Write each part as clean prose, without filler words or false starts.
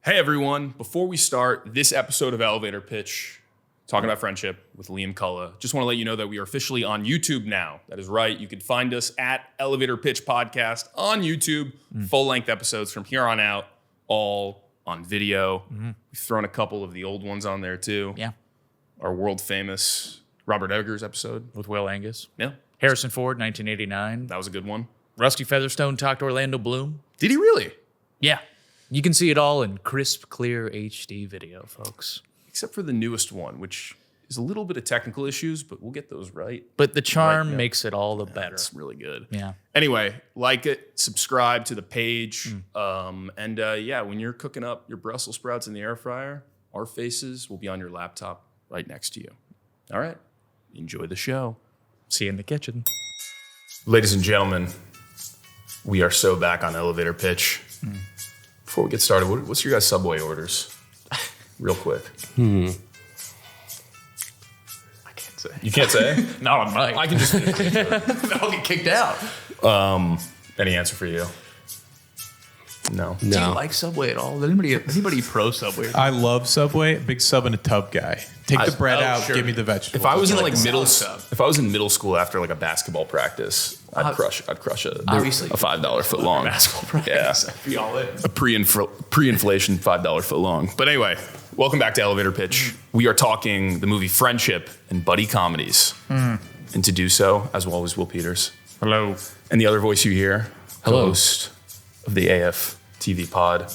Hey everyone, before we start this episode of Elevator Pitch, talking about friendship with Liam Cullagh, just want to let you know that we are officially on YouTube now. That is right. You can find us at Elevator Pitch Podcast on YouTube, full-length episodes from here on out, all on video. We've thrown a couple of the old ones on there too. Yeah. Our world-famous Robert Eggers episode. With Will Angus. Yeah, Harrison Ford, 1989. that was a good one. Rusty Featherstone talked to Orlando Bloom. Did he really? Yeah. You can see it all in crisp, clear HD video, folks. Except for the newest one, which is a little bit of technical issues, but we'll get those right. But the charm Right, yeah. makes it all the better. It's really good. Yeah. Anyway, like it, subscribe to the page. And when you're cooking up your Brussels sprouts in the air fryer, our faces will be on your laptop right next to you. All right. Enjoy the show. See you in the kitchen. Ladies and gentlemen, we are so back on Elevator Pitch. Before we get started, what's your guys' Subway orders? Real quick. I can't say. You can't say? Not on mic. I can just... I'll get kicked out. Any answer for you? No. Do you like Subway at all? Is anybody pro Subway? I love Subway. Big sub and a tub guy. Take the bread out. sure. Give me the vegetables. If I was in like like the salad sub. if I was in middle school after like a basketball practice, I'd crush Obviously. a $5 foot long Basketball Yeah, practice. Be all in. a pre-inflation $5 foot long. But anyway, welcome back to Elevator Pitch. We are talking the movie Friendship and buddy comedies, and to do so, as well as Will Peters. Hello. And the other voice you hear, Hello. host of the AF TV pod,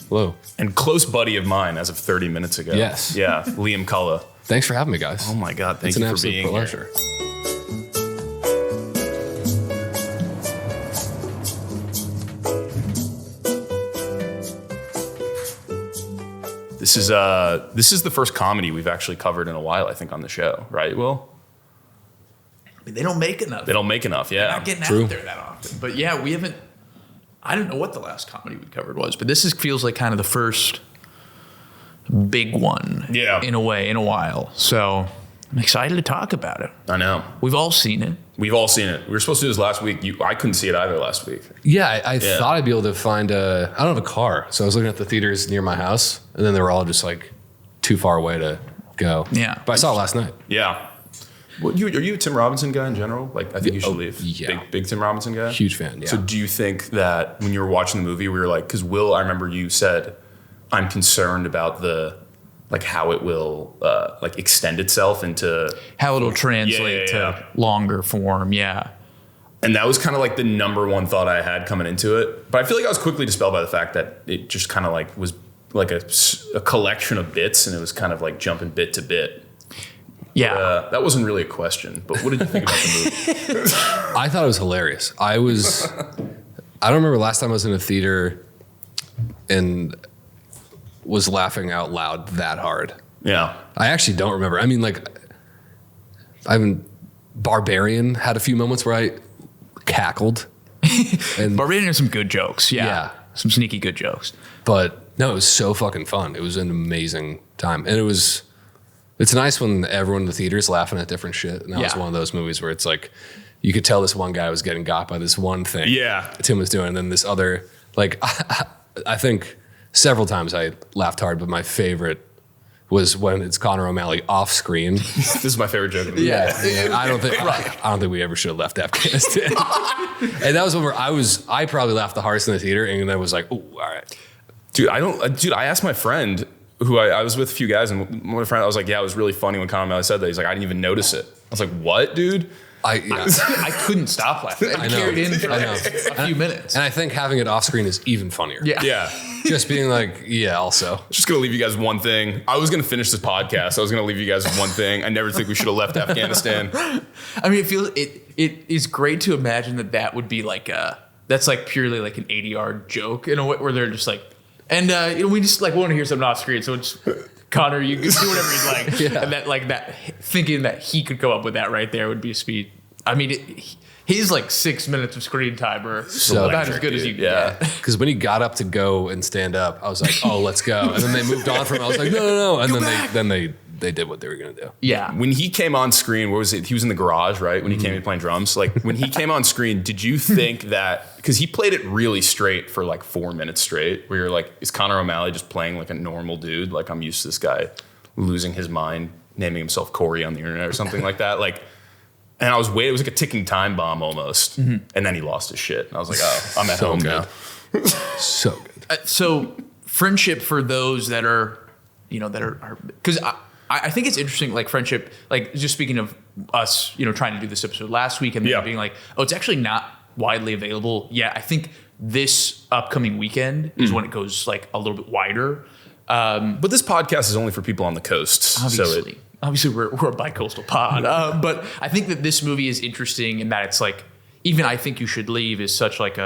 Hello. and close buddy of mine as of 30 minutes ago. Yes. Yeah, Liam Cullagh. Thanks for having me, guys. Oh my God, thank it's you an for absolute being pleasure. here. This is the first comedy we've actually covered in a while, I think, on the show, right, Will? They don't make enough. They don't make enough, yeah. Not getting True. out there that often. But yeah, we haven't. I don't know what the last comedy we covered was, but feels like kind of the first big one. Yeah. In a way, in a while. So I'm excited to talk about it. I know. We've all seen it. We've all seen it. We were supposed to do this last week. I couldn't see it either last week. Yeah, I Yeah. thought I'd be able to find I don't have a car, so I was looking at the theaters near my house, and then they were all just like too far away to go. Yeah. But I saw it last night. Yeah. Well, are you a Tim Robinson guy in general? Like, I think you should leave. yeah. Big Tim Robinson guy? Huge fan, yeah. So do you think that when you were watching the movie, we were like, because Will, I remember you said, I'm concerned about how it will extend itself into, How it'll translate Yeah. to longer form. Yeah. and that was kind of like the number one thought I had coming into it. But I feel like I was quickly dispelled by the fact that it just kind of like was like a collection of bits, and it was kind of like jumping bit to bit. Yeah. That wasn't really a question, but what did you think about the movie? I thought it was hilarious. I don't remember last time I was in a theater and was laughing out loud that hard. Yeah. I actually don't remember. I mean, Barbarian had a few moments where I cackled. And Barbarian has some good jokes. Yeah. Yeah. Some sneaky good jokes. But no, it was so fucking fun. It was an amazing time. And it's nice when everyone in the theater is laughing at different shit. And that was Yeah. one of those movies where it's like, you could tell this one guy was getting got by this one thing. Yeah. Tim was doing. And then this other, I think several times I laughed hard, but my favorite was when it's Conor O'Malley off screen. This is my favorite joke of the movie. Yeah. I don't think we ever should have left Afghanistan. And that was when I probably laughed the hardest in the theater. And then I was like, oh, all right. Dude, I asked my friend who I was with a few guys, and one friend, I was like, yeah, it was really funny when Conor O'Malley said that. He's like, I didn't even notice it. I was like, what, dude? I couldn't stop laughing. It I know. carried in for I know. a few minutes. And I think having it off screen is even funnier. Yeah. Yeah. Just being like, yeah, also. Just going to leave you guys with one thing. I was going to finish this podcast. I was going to leave you guys with one thing. I never think we should have left Afghanistan. I mean, it is great to imagine that would be that's like purely like an 80-yard joke in a way where they're just like, and we just like want to hear something off screen, so it's Connor, you can do whatever you'd like. Yeah. And that thinking that he could come up with that right there would be a speed. I mean, his like 6 minutes of screen time are So about as good as you can Yeah. get. Because when he got up to go and stand up, I was like, oh, let's go. And then they moved on from it. I was like, no. And then they they did what they were gonna do. Yeah. When he came on screen, what was it? He was in the garage, right? When he came in playing drums. Like when he came on screen, did you think that, because he played it really straight for like 4 minutes straight, where you're like, is Conor O'Malley just playing like a normal dude? Like I'm used to this guy losing his mind, naming himself Corey on the internet or something like that. Like, and I was waiting, it was like a ticking time bomb almost. And then he lost his shit. And I was like, oh, I'm at So home good. now. So good. So friendship for those that are, that are, because I think it's interesting, like friendship, like just speaking of us, trying to do this episode last week and then being like, oh, it's actually not widely available yet. I think this upcoming weekend is when it goes like a little bit wider. But this podcast is only for people on the coasts. Obviously. Obviously, we're a bi-coastal pod. But I think that this movie is interesting in that it's like, even I Think You Should Leave is such like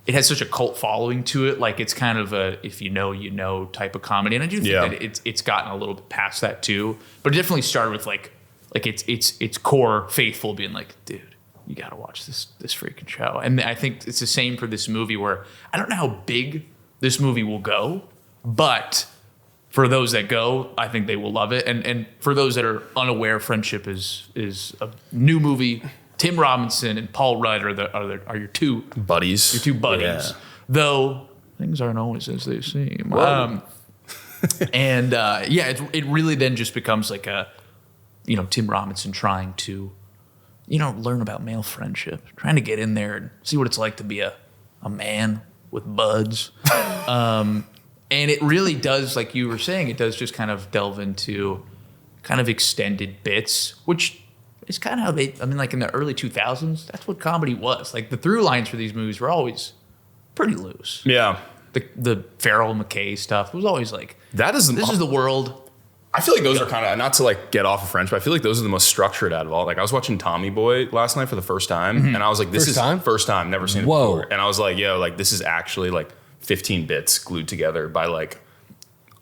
it has such a cult following to it. Like it's kind of a if you know type of comedy. And I do think that it's gotten a little bit past that too. But it definitely started with like its core faithful being like, dude, you got to watch this freaking show. And I think it's the same for this movie where I don't know how big this movie will go, but for those that go, I think they will love it. And for those that are unaware, Friendship is a new movie. Tim Robinson and Paul Rudd are your two buddies. Your two buddies. Yeah. Though things aren't always as they seem. It really then just becomes like a, Tim Robinson trying to, learn about male friendship, trying to get in there and see what it's like to be a man with buds. And it really does, like you were saying, it does just kind of delve into kind of extended bits, which is kind of how like in the early 2000s, that's what comedy was. Like the through lines for these movies were always pretty loose. Yeah. The Farrell McKay stuff was always like, this is the world. I feel like those are kind of, not to like get off of French, but I feel like those are the most structured out of all. Like I was watching Tommy Boy last night for the first time, and I was like, first time, never seen it before. And I was like, yo, like this is actually like 15 bits glued together by like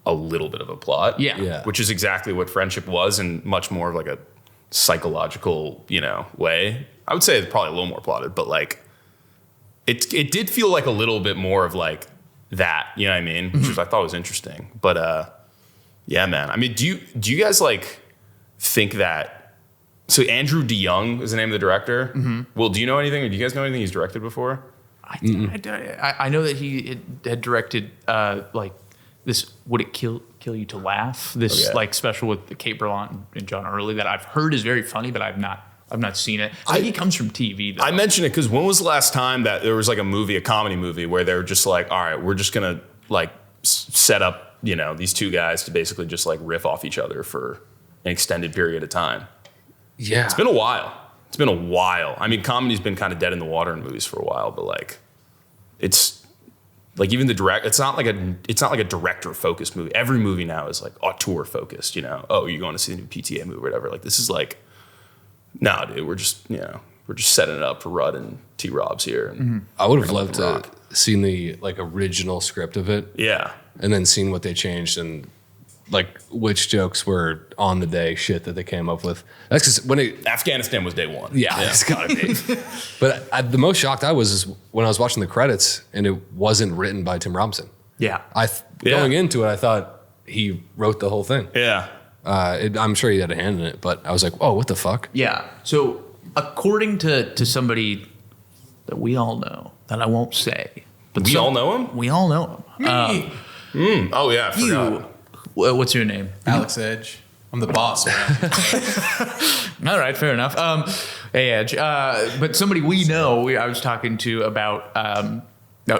a little bit of a plot. Yeah. Which is exactly what Friendship was, and much more of like a psychological, way. I would say it's probably a little more plotted, but like it did feel like a little bit more of like that, you know what I mean? Which I thought was interesting. But yeah, man. I mean, do you guys like think that? So Andrew DeYoung is the name of the director. Well, do you know anything? Or do you guys know anything he's directed before? I know that he had directed like this. Would It Kill You to Laugh? This like special with Kate Berlant and John Early that I've heard is very funny, but I've not seen it. I think he comes from TV though. I mentioned it because when was the last time that there was like a comedy movie where they were just like, all right, we're just gonna like set up these two guys to basically just like riff off each other for an extended period of time. Yeah. It's been a while. I mean, comedy's been kind of dead in the water in movies for a while, but like it's like even it's not like a director focused movie. Every movie now is like auteur focused, Oh, you're going to see the new PTA movie or whatever. Like this is like, nah, dude, we're just setting it up for Rudd and T Rob's here. And I would have loved to seen the like original script of it. Yeah. And then seen what they changed and like which jokes were on the day shit that they came up with. That's because Afghanistan was day one. Yeah, it's gotta be. But the most shocked I was is when I was watching the credits and it wasn't written by Tim Robinson. Yeah. Going into it, I thought he wrote the whole thing. Yeah. I'm sure he had a hand in it, but I was like, oh, what the fuck? Yeah. So according to somebody that we all know, that I won't say, but We all know him. We all know him. Oh yeah, I forgot. What's your name? Alex Edge. I'm the boss, man. All right, fair enough. Hey, Edge. But somebody we know, I was talking to about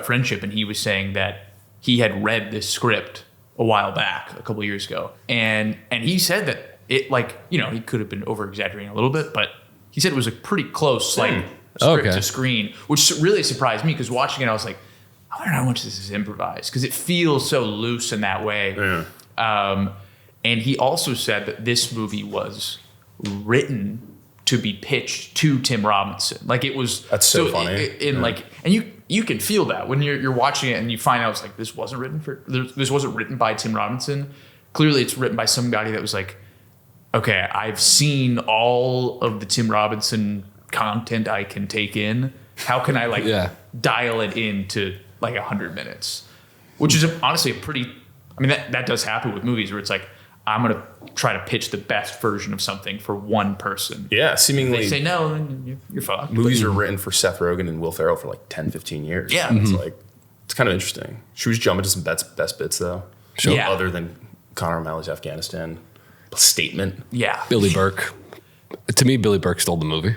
Friendship, and he was saying that he had read this script a while back, a couple of years ago, and he said that it, like, he could have been over exaggerating a little bit, but he said it was a pretty close, like, script to screen, which really surprised me because watching it, I was like, I wonder how much this is improvised because it feels so loose in that way. Yeah. And he also said that this movie was written to be pitched to Tim Robinson. Like it was. That's so funny. And you can feel that when you're watching it and you find out it's like this wasn't written by Tim Robinson. Clearly, it's written by somebody that was like, okay, I've seen all of the Tim Robinson content I can take in. How can I dial it into like 100 minutes? Which is honestly a pretty. I mean, that does happen with movies where it's like, I'm going to try to pitch the best version of something for one person. Yeah, If seemingly. they say no, then you're fucked. Movies are written for Seth Rogen and Will Ferrell for like 10, 15 years. Yeah. It's like, it's kind of interesting. Should we just jump into some best bits though? Sure. Yeah. Other than Conor O'Malley's Afghanistan statement. Yeah. Billy Burke. To me, Billy Burke stole the movie.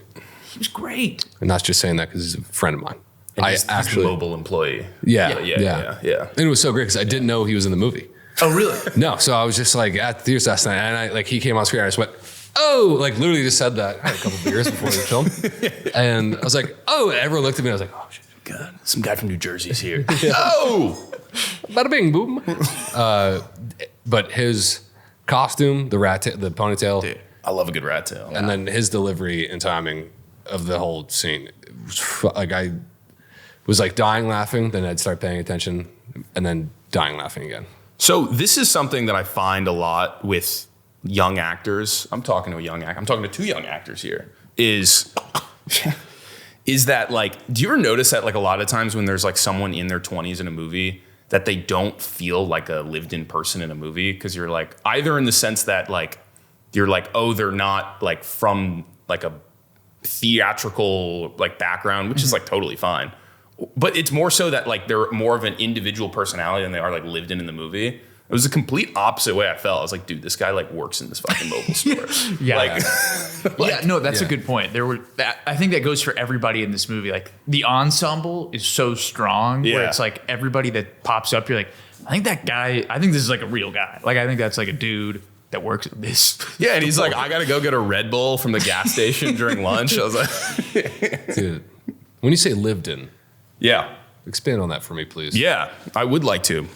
He was great. And not just saying that because he's a friend of mine. And I he's actually, a mobile employee. yeah. Yeah. And it was so great because I didn't know he was in the movie. Oh, really? No, so I was just like at the theater last night, and he came on screen, and I just went, oh, like literally just said that. I had a couple beers before the film, and I was like, oh, and everyone looked at me, and I was like, oh shit, God, some guy from New Jersey's here. Oh, bada bing boom. But his costume, the ponytail, dude, I love a good rat tail. and then his delivery and timing of the whole scene, it was like I was like dying laughing, then I'd start paying attention, and then dying laughing again. So this is something that I find a lot with young actors. I'm talking to two young actors here. Is that like, do you ever notice that like a lot of times when there's like someone in their 20s in a movie that they don't feel like a lived-in person in a movie? Because you're like, either in the sense that like, you're like, oh, they're not like from like a theatrical like background, which is like totally fine. But it's more so that like they're more of an individual personality than they are like lived in the movie. It was the complete opposite way I felt. I was like, dude, this guy like works in this fucking mobile store. Yeah. Like, No, that's a good point. I think that goes for everybody in this movie. Like the ensemble is so strong where Yeah. it's like everybody that pops up, you're like, I think this is like a real guy. Like I think that's like a dude that works at this. yeah, and he's like, I gotta go get a Red Bull from the gas station during lunch. I was like, Dude, when you say lived in, yeah. expand on that for me, please. Yeah, I would like to.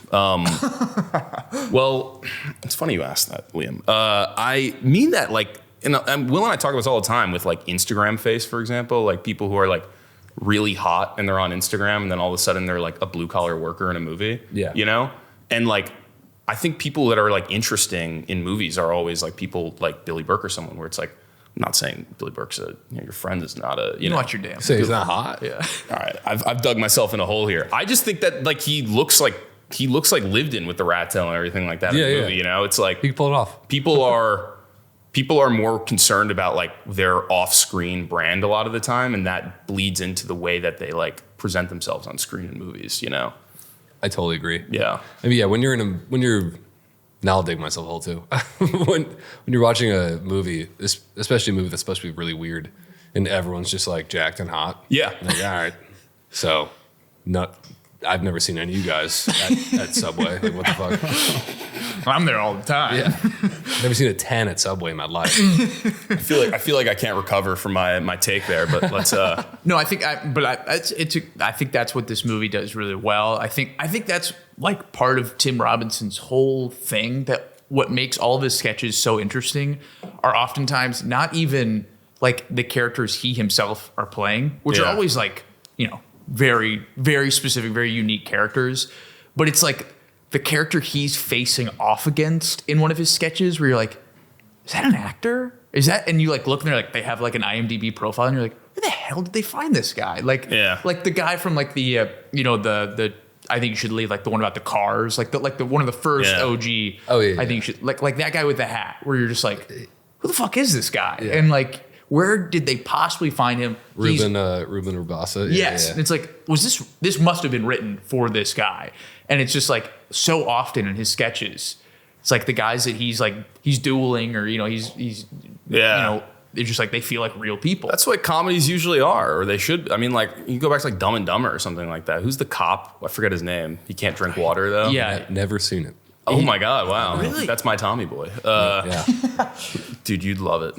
Well, it's funny you asked that, Liam. I mean that like, and Will and I talk about this all the time with like Instagram face, for example, like people who are like really hot and they're on Instagram and then all of a sudden they're like a blue collar worker in a movie. Yeah. You know? And like, I think people that are like interesting in movies are always like people like Billy Burke or someone where it's like, I'm not saying Billy Burke's your friend is not a, you know. Watch your damn. Say he's not hot. Yeah. All right, I've dug myself in a hole here. I just think that like he looks like lived in with the rat tail and everything like that in the movie. You know, it's like He can pull it off. people are more concerned about like their off-screen brand a lot of the time, and that bleeds into the way that they like present themselves on screen in movies. You know? I totally agree. Yeah. I mean, yeah, when you're now I'll dig myself a hole too. when you're watching a movie, especially a movie that's supposed to be really weird, and everyone's just like jacked and hot. Yeah. Like, all right. So, I've never seen any of you guys at Subway. Like, what the fuck? I'm there all the time. Yeah. Never seen a 10 at Subway in my life. I feel like I can't recover from my take there, but let's. No, I think that's what this movie does really well. I think that's like part of Tim Robinson's whole thing, that what makes all of his sketches so interesting are oftentimes not even like the characters he himself are playing, which are always like, you know, very, very specific, very unique characters. But it's like the character he's facing off against in one of his sketches where you're like, is that an actor? Is that, and you like look and they're like, they have like an IMDb profile and you're like, where the hell did they find this guy? Like, like the guy from like the, you know, the, I think you should leave, like the one about the cars, like the one of the first OG. Oh yeah. I think you should like that guy with the hat where you're just like, who the fuck is this guy? Yeah. And like, where did they possibly find him? Ruben Rubasa. Yes. And it's like, this must have been written for this guy. And it's just like so often in his sketches, it's like the guys that he's dueling or, you know, he's you know, they're just like, they feel like real people. That's what comedies usually are, or they should. I mean, like, you go back to like Dumb and Dumber or something like that. Who's the cop? I forget his name. He can't drink water, though. Yeah. Never seen it. Oh, my God. Wow. Really? That's my Tommy boy. Yeah. Dude, you'd love it.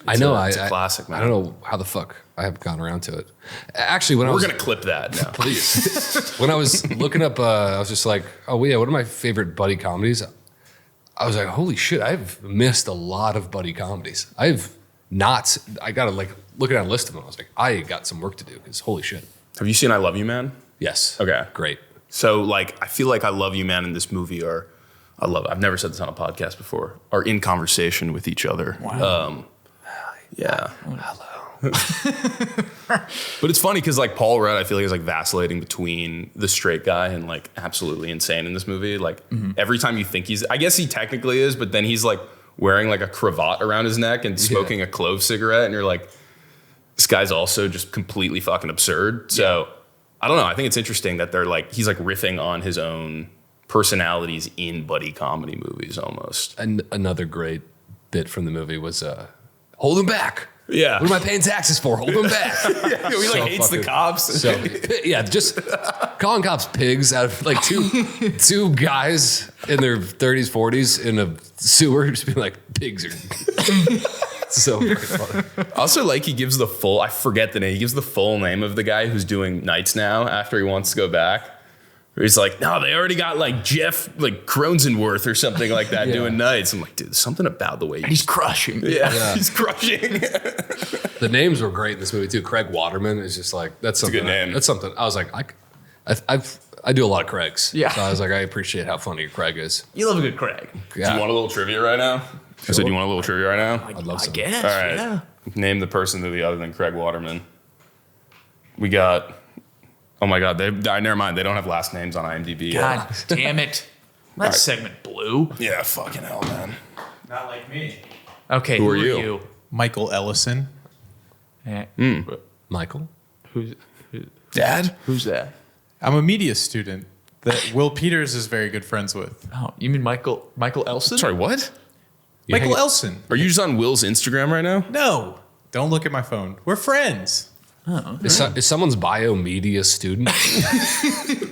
I know. It's a classic, man. I don't know how the fuck I haven't gotten around to it. Actually, when We're going to clip that now. please. When I was looking up, I was just like, oh, yeah, what are my favorite buddy comedies? I was like, holy shit, I've missed a lot of buddy comedies. I got to like look at a list of them. I was like, I got some work to do because holy shit. Have you seen I Love You, Man? Yes. Okay. Great. So, like, I feel like I Love You, Man in this movie I've never said this on a podcast before, are in conversation with each other. Wow. Yeah. Hello. But it's funny because like Paul Rudd, I feel like is like vacillating between the straight guy and like absolutely insane in this movie. Like every time you think I guess he technically is, but then he's like wearing like a cravat around his neck and smoking a clove cigarette, and you're like, this guy's also just completely fucking absurd. So I don't know. I think it's interesting that they're like he's like riffing on his own personalities in buddy comedy movies almost. And another great bit from the movie was hold him back. Yeah. What am I paying taxes for? Hold them back. He like hates the cops. So, yeah, just calling cops pigs out of like two guys in their 30s, 40s in a sewer, just being like, pigs are so fucking funny. Also, like he gives I forget the name, he gives the full name of the guy who's doing nights now after he wants to go back. He's like, no, they already got like Jeff, like Cronenworth or something like that doing nights. I'm like, dude, there's something about the way He's crushing. Yeah, he's crushing. The names were great in this movie too. Craig Waterman is just like, that's something. a good name. That's something. I was like, I do a lot of Craigs. Yeah. So I was like, I appreciate how funny Craig is. You love a good Craig. Yeah. Do you want a little trivia right now? I said, you want a little trivia right now? I'd love I some. guess. All right. Yeah. Name the person to the other than Craig Waterman. We got. Oh my God! Never mind. They don't have last names on IMDb. God damn it. That segment blew. Yeah, fucking hell, man. Not like me. Okay, Who who are are you? you? Michael Ellison. Michael? Dad? Who's that? I'm a media student that Will Peters is very good friends with. Oh, you mean Michael Elson? Sorry, what? Michael Elson. Are you just on Will's Instagram right now? No, don't look at my phone. We're friends. Is someone's bio media student?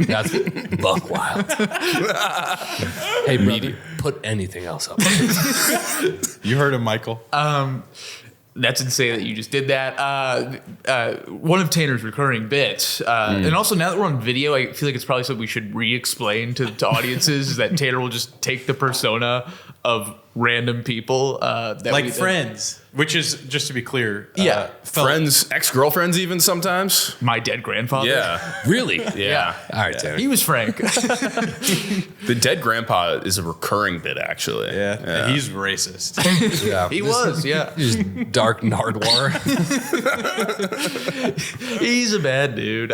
That's buck wild. Hey, brother, put anything else up. You heard of Michael? That's insane that you just did that. One of Tanner's recurring bits, and also now that we're on video, I feel like it's probably something we should re-explain to audiences is that Tanner will just take the persona of random people that Like friends, which is, just to be clear, Yeah. Friends, ex-girlfriends even sometimes? My dead grandfather. Yeah. Really? Yeah. All right, Tanner. He was Frank. The dead grandpa is a recurring bit, actually. Yeah, and he's racist. Yeah. He was, yeah. Just dark Nardwar. He's a bad dude.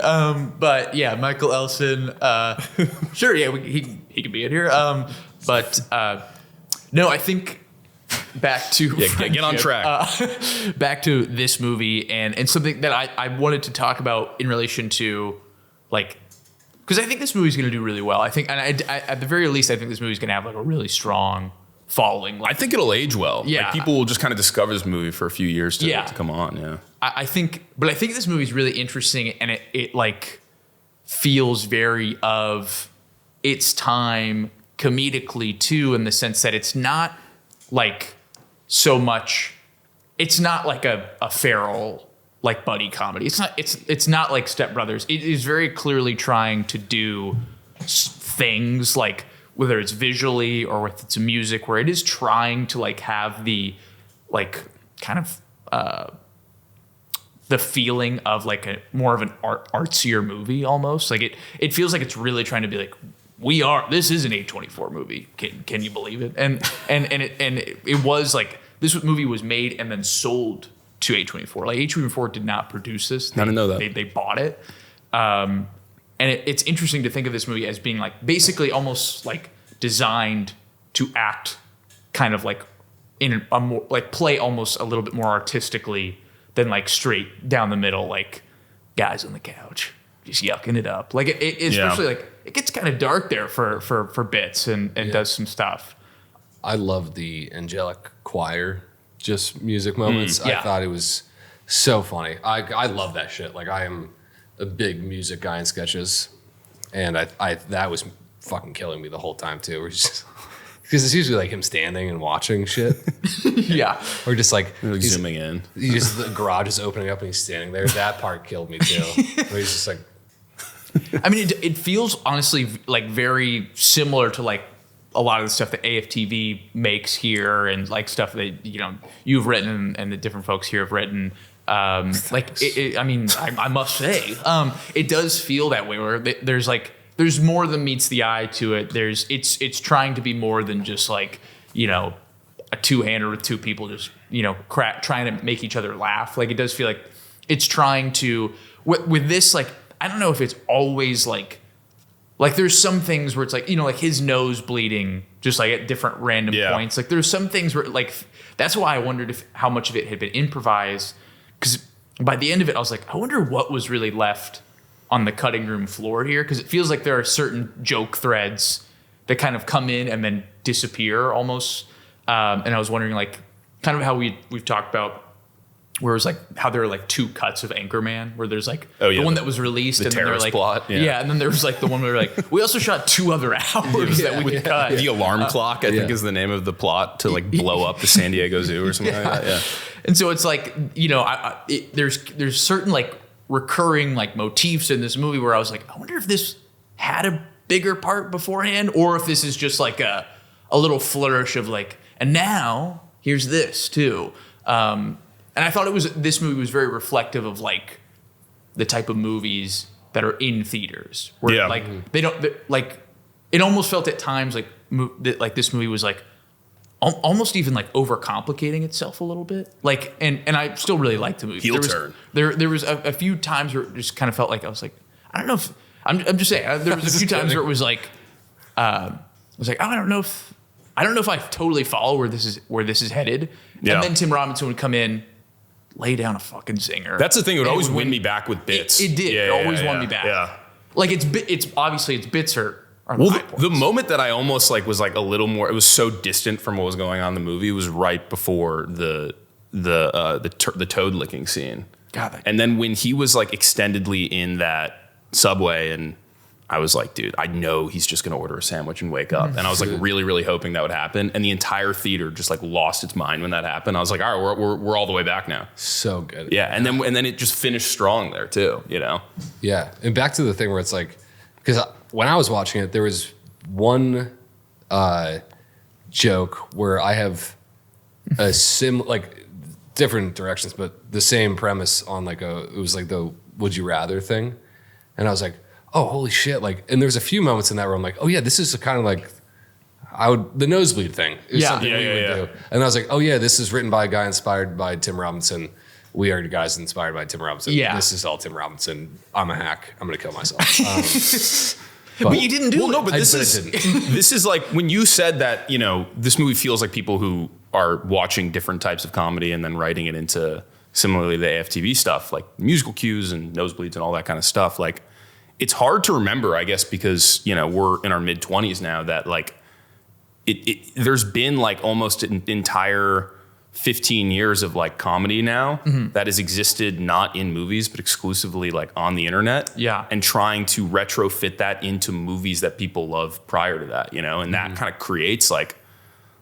But yeah, Michael Elson. Sure, yeah, he could be in here. No, I think back to Get on track. back to this movie and something that I wanted to talk about in relation to, like, because I think this movie's going to do really well. I think, and I, at the very least, I think this movie's going to have like a really strong following. I think it'll age well. Yeah. Like, people will just kind of discover this movie for a few years to come on. Yeah. I think this movie's really interesting, and it like feels very of its time comedically too, in the sense that it's not like so much. It's not like a feral like buddy comedy. It's not like Step Brothers. It is very clearly trying to do things like, whether it's visually or with its music, where it is trying to like have the like kind of the feeling of like a more of an artsier movie almost. Like it feels like it's really trying to be like, this is an A24 movie. Can you believe it? And it was like, this movie was made and then sold to A24. Like, A24 did not produce this. I didn't know that. They bought it. And it's interesting to think of this movie as being like basically almost like designed to act kind of like in a more like play almost a little bit more artistically than like straight down the middle, like guys on the couch just yucking it up. Like it especially like it gets kind of dark there for bits and does some stuff. I love the angelic choir, just music moments. Yeah. I thought it was so funny. I love that shit. Like, I am a big music guy in sketches, and I that was fucking killing me the whole time too. Because it's usually like him standing and watching shit, Yeah. or just like Like he's- zooming in. the garage is opening up and he's standing there. That part killed me too. Where he's just like, I mean, it feels honestly like very similar to like a lot of the stuff that AFTV makes here, and like stuff that you've written and the different folks here have written. I mean, I must say, it does feel that way. Where there's more than meets the eye to it. It's trying to be more than just like a two-hander with two people just, trying to make each other laugh. Like, it does feel like it's trying to, with this, like, I don't know if it's always like there's some things where it's like, like his nose bleeding just like at different random points. Like there's some things where like, that's why I wondered how much of it had been improvised. Because by the end of it, I was like, I wonder what was really left on the cutting room floor here. Because it feels like there are certain joke threads that kind of come in and then disappear almost. And I was wondering, like, kind of how we've talked about where it was like how there are like two cuts of Anchorman, where there's like the one that was released, and then they're like plot, and then there was like the one where like we also shot 2 other hours that we could cut. The alarm clock, I think, is the name of the plot to like blow up the San Diego Zoo or something like that. Yeah, and so it's like there's certain like recurring like motifs in this movie where I was like, I wonder if this had a bigger part beforehand, or if this is just like a little flourish of like, and now here's this too. And I thought this movie was very reflective of like the type of movies that are in theaters, where like they don't like. It almost felt at times like that this movie was like almost even like overcomplicating itself a little bit. Like, and I still really liked the movie. There was a few times where it just kind of felt like I was like, I don't know if I'm just saying there was a few times where it was like I was like, I don't know if I totally follow where this is headed. Yeah. And then Tim Robinson would come in, lay down a fucking zinger. That's the thing. It would always win me back with bits. It did. It always won me back. Yeah. Like it's obviously its bits are the moment that I almost like was like a little more. It was so distant from what was going on in the movie. It was right before the toad licking scene. God. And then when he was like extendedly in that subway, and I was like, dude, I know he's just going to order a sandwich and wake up. And I was like really, really hoping that would happen. And the entire theater just like lost its mind when that happened. I was like, all right, we're all the way back now. So good. Yeah. And then it just finished strong there too, Yeah. And back to the thing where it's like, because when I was watching it, there was one joke where I have a like different directions, but the same premise on like it was like the would you rather thing. And I was like, oh, holy shit. Like, and there's a few moments in that where I'm like, oh yeah, this is kind of like the nosebleed thing is something we would do. And I was like, oh yeah, this is written by a guy inspired by Tim Robinson. We are guys inspired by Tim Robinson. Yeah. This is all Tim Robinson. I'm a hack. I'm going to kill myself. But you didn't do it. No, but this is like when you said that, this movie feels like people who are watching different types of comedy and then writing it into similarly the AFTV stuff, like musical cues and nosebleeds and all that kind of stuff. Like, it's hard to remember, I guess, because, we're in our mid 20s now, that like there's been like almost an entire 15 years of like comedy now that has existed not in movies, but exclusively like on the internet. Yeah. And trying to retrofit that into movies that people love prior to that, and that kind of creates like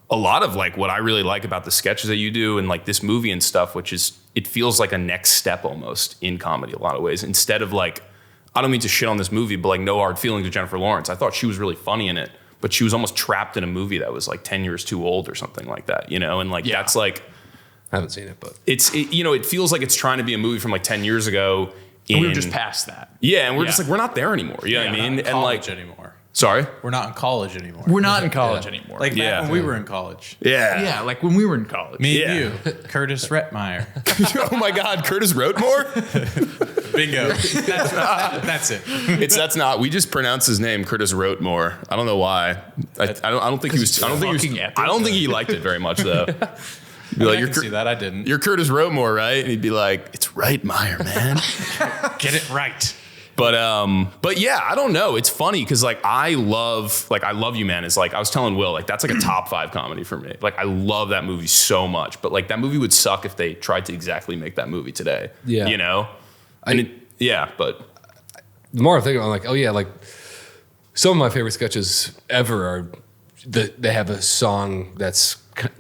a lot of like what I really like about the sketches that you do and like this movie and stuff, which is, it feels like a next step almost in comedy a lot of ways. Instead of like, I don't mean to shit on this movie, but like No Hard Feelings with Jennifer Lawrence. I thought she was really funny in it, but she was almost trapped in a movie that was like 10 years too old or something like that, And like, that's like, I haven't seen it, but it feels like it's trying to be a movie from like 10 years ago. And we were just past that. Yeah. And we're just like, we're not there anymore. You know what I mean? And like anymore. Sorry? We're not in college anymore. We're not in college anymore. Like back when we were in college. Yeah. Yeah, like when we were in college. Me and you, Curtis Retmeyer. Oh my God, Curtis Rotemore? Bingo. That's it. That's not. We just pronounced his name Curtis Rotemore. I don't know why. I don't think he was. I don't think he liked it very much though. Be like, I can see that. I didn't. You're Curtis Rotemore, right? And he'd be like, it's Reitmeyer, man. Get it right. But yeah, I don't know. It's funny because like I love You, Man is like, I was telling Will, like that's like a top 5 comedy for me. Like I love that movie so much, but like that movie would suck if they tried to exactly make that movie today. Yeah. But the more I think about it, I'm like, oh yeah, like some of my favorite sketches ever are they have a song that's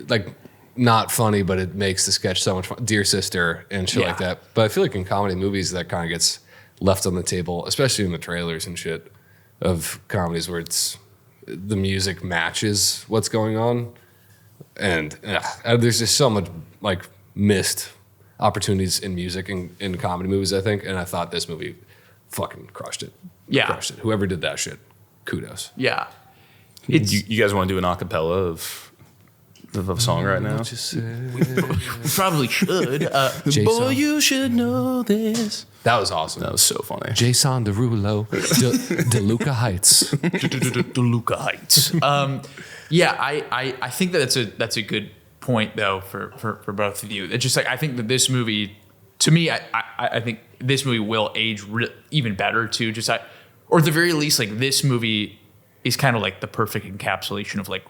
like not funny, but it makes the sketch so much fun. Dear Sister and shit like that. But I feel like in comedy movies that kind of gets left on the table, especially in the trailers and shit of comedies where it's the music matches what's going on. And there's just so much like missed opportunities in music in comedy movies, I think. And I thought this movie fucking crushed it. Yeah. Crushed it. Whoever did that shit, kudos. Yeah. You guys want to do an acapella of of a song right now? We probably should. Boy, you should know this. That was awesome. That was so funny. Jason Derulo, DeLuca Heights. DeLuca Heights. Yeah, I think that's a good point though for both of you. It's just like I think that this movie, to me, I think this movie will age even better too. Just or at the very least, like this movie is kind of like the perfect encapsulation of like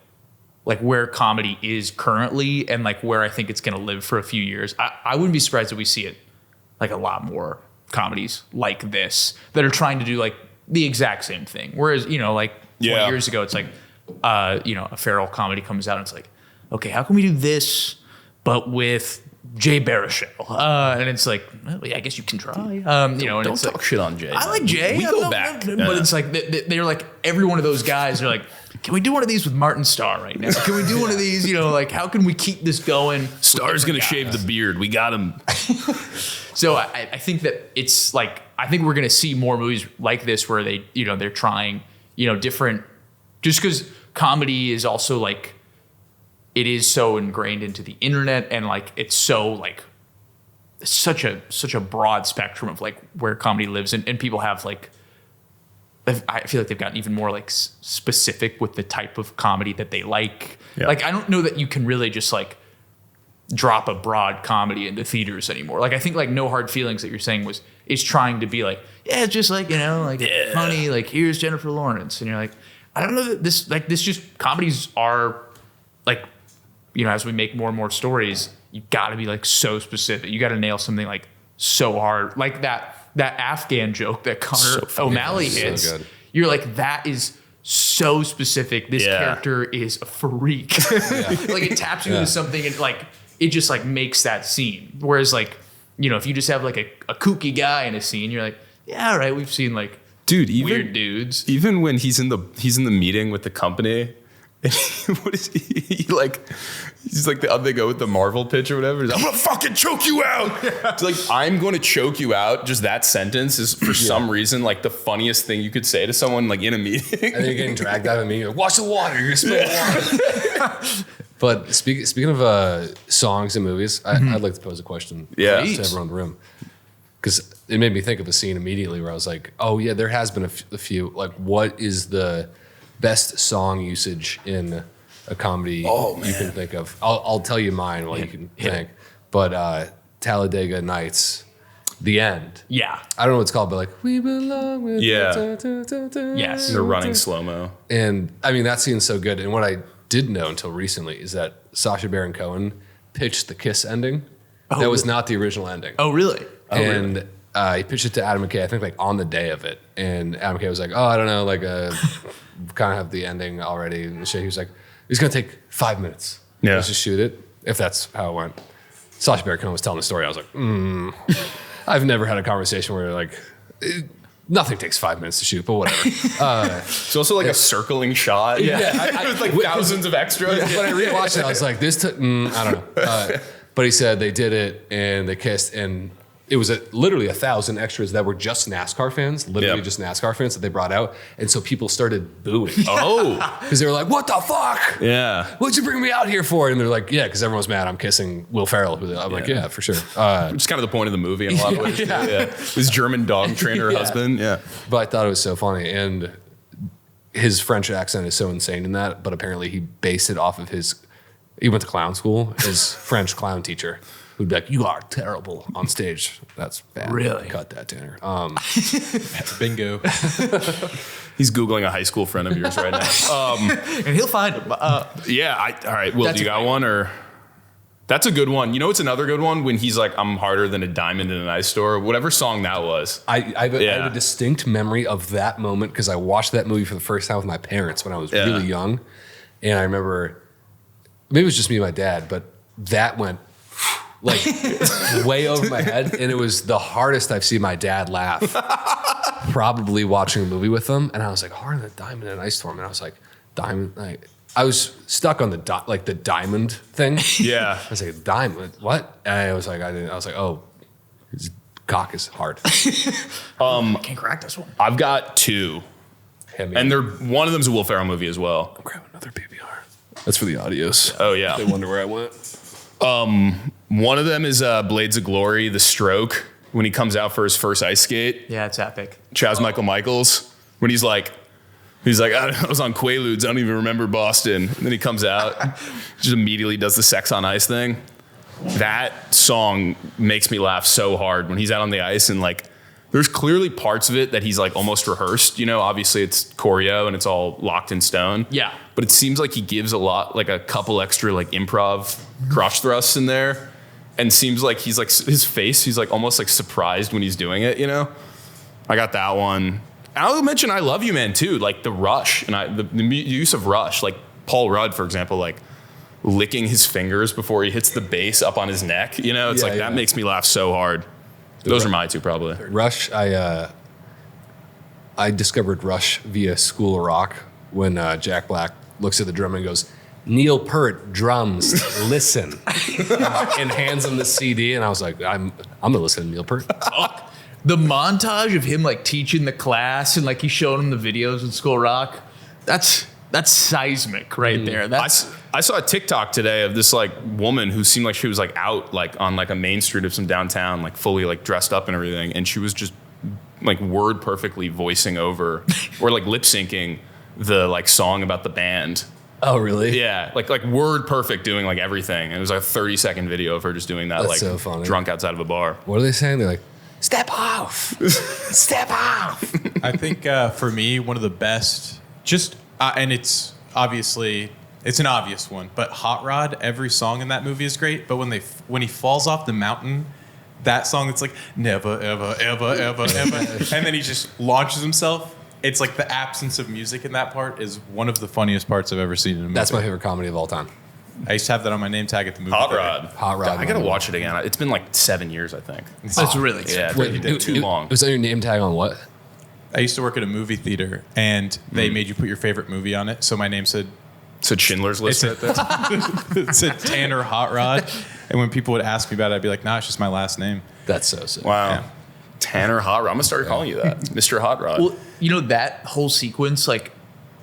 where comedy is currently and like where I think it's going to live for a few years. I wouldn't be surprised if we see it like a lot more comedies like this that are trying to do like the exact same thing. Whereas, like 20 years ago, it's like, a feral comedy comes out and it's like, okay, how can we do this, but with Jay Baruchel? And it's like, well, yeah, I guess you can try. And Don't it's talk like, shit on Jay. I like Jay. We go back. But it's like, they're like, every one of those guys are like, can we do one of these with Martin Starr right now? Can we do one of these, like, how can we keep this going? Star's going to shave the beard. We got him. So I think that it's like, I think we're going to see more movies like this where they, they're trying, different, just because comedy is also like, it is so ingrained into the internet and like, it's so like, such a broad spectrum of like where comedy lives and people have like, I feel like they've gotten even more like specific with the type of comedy that they like. Yeah. Like, I don't know that you can really just like drop a broad comedy into theaters anymore. Like, I think like No Hard Feelings that you're saying is trying to be like, yeah, it's just like, funny, like here's Jennifer Lawrence. And you're like, I don't know that this just comedies are like, as we make more and more stories, you gotta be like so specific. You gotta nail something like so hard. Like that Afghan joke that Connor O'Malley hits. So you're like, that is so specific. This character is a freak. Like it taps you into something and like it just like makes that scene. Whereas like, if you just have like a kooky guy in a scene, you're like, yeah, all right, we've seen like weird dudes. Even when he's in the meeting with the company, and what is he like? He's like they go with the Marvel pitch or whatever. He's like, I'm gonna fucking choke you out. It's like, I'm going to choke you out. Just that sentence is for some reason like the funniest thing you could say to someone like in a meeting. And then you're getting dragged out of a meeting. Like, watch the water. You're gonna spill the water. But speaking of songs and movies, I'd like to pose a question to everyone in the room, because it made me think of a scene immediately where I was like, oh yeah, there has been a few. Like, what is the best song usage in a comedy you can think of? I'll tell you mine while you can think. But Talladega Nights, the end. Yeah. I don't know what it's called, but like, we belong with Yes. They're running slow-mo. And I mean, that scene's so good. And what I didn't know until recently is that Sacha Baron Cohen pitched the Kiss ending. That was not the original ending. Oh, really? And he pitched it to Adam McKay, I think like on the day of it. And Adam McKay was like, oh, I don't know, like kind of have the ending already. And shit. He was like, it's going to take 5 minutes. Yeah. Let's just shoot it, if that's how it went. Sacha Baron Cohen was telling the story. I was like, I've never had a conversation where like, nothing takes 5 minutes to shoot, but whatever. It's also like a circling shot. Yeah. With like thousands of extras. When I rewatched it, I was like, this took, I don't know. But he said they did it and they kissed, and it was literally 1,000 extras that were just NASCAR fans, just NASCAR fans that they brought out. And so people started booing. Oh. Because they were like, what the fuck? Yeah. What'd you bring me out here for? And they're like, yeah, because everyone's mad I'm kissing Will Ferrell. I'm like, yeah, for sure. It's kind of the point of the movie in a lot of ways. His German dog trainer husband. Yeah. But I thought it was so funny. And his French accent is so insane in that. But apparently he based it off of he went to clown school, his French clown teacher, who'd be like, you are terrible on stage. That's bad. Really? Cut that, Tanner. Bingo. He's Googling a high school friend of yours right now. And he'll find him. All right. Will, do you got one? Or that's a good one. You know, it's another good one when he's like, I'm harder than a diamond in an ice store. Whatever song that was. I have a distinct memory of that moment because I watched that movie for the first time with my parents when I was really young. And I remember, maybe it was just me and my dad, but that went like way over my head. And it was the hardest I've seen my dad laugh probably watching a movie with them. And I was like, harder than a diamond in an ice storm. And I was like, diamond, like, I was stuck on the diamond thing. Yeah. I was like, diamond, what? And I was like, oh, his cock is hard. Can't crack this one. I've got two. And one of them's a Will Ferrell movie as well. Grab another PBR. That's for the audios. Oh yeah. They wonder where I went. One of them is Blades of Glory, The Stroke, when he comes out for his first ice skate. Yeah, it's epic. Chaz Michael Michaels, when he's like, I was on Quaaludes, I don't even remember Boston. And then he comes out, just immediately does the sex on ice thing. That song makes me laugh so hard when he's out on the ice, and like, there's clearly parts of it that he's like almost rehearsed, you know, obviously it's choreo and it's all locked in stone. Yeah. But it seems like he gives a couple extra like improv crotch thrusts in there, and seems like he's like, his face, he's like almost like surprised when he's doing it, you know? I got that one. I'll mention I Love You Man too, like the Rush, and the use of Rush, like Paul Rudd, for example, like licking his fingers before he hits the bass up on his neck, you know? It's that makes me laugh so hard. Those are my two, probably. Rush, I discovered Rush via School of Rock when Jack Black looks at the drummer and goes, Neil Peart, drums, listen, and hands him the CD, and I was like, I'm gonna listen to Neil Peart. The montage of him like teaching the class and like he's showing him the videos in School of Rock, that's seismic right there. I saw a TikTok today of this like woman who seemed like she was like out like on like a main street of some downtown, like fully like dressed up and everything, and she was just like word perfectly voicing over or like lip syncing the like song about the band. Oh, really? Yeah, like word perfect, doing like everything. It was like a 30-second video of her just doing that. That's like so funny. Drunk outside of a bar. What are they saying? They're like, step off, step off. I think for me, one of the best, and it's obviously, it's an obvious one, but Hot Rod, every song in that movie is great. But when he falls off the mountain, that song that's like, never, ever, ever, ever, ever. And then he just launches himself. It's like the absence of music in that part is one of the funniest parts I've ever seen in a movie. That's my favorite comedy of all time. I used to have that on my name tag at the movie. Hot theater. Rod. Hot Rod. I gotta watch it again. It's been like 7 years, I think. That's really good. Yeah, Wait, he did too long. Was that your name tag on what? I used to work at a movie theater, and they made you put your favorite movie on it. So my name said, So Schindler's List right there. it said Tanner Hot Rod. And when people would ask me about it, I'd be like, nah, it's just my last name. That's so sick. Wow. Yeah. Tanner Hot Rod. I'm gonna start calling you that, Mr. Hot Rod. Well, you know, that whole sequence, like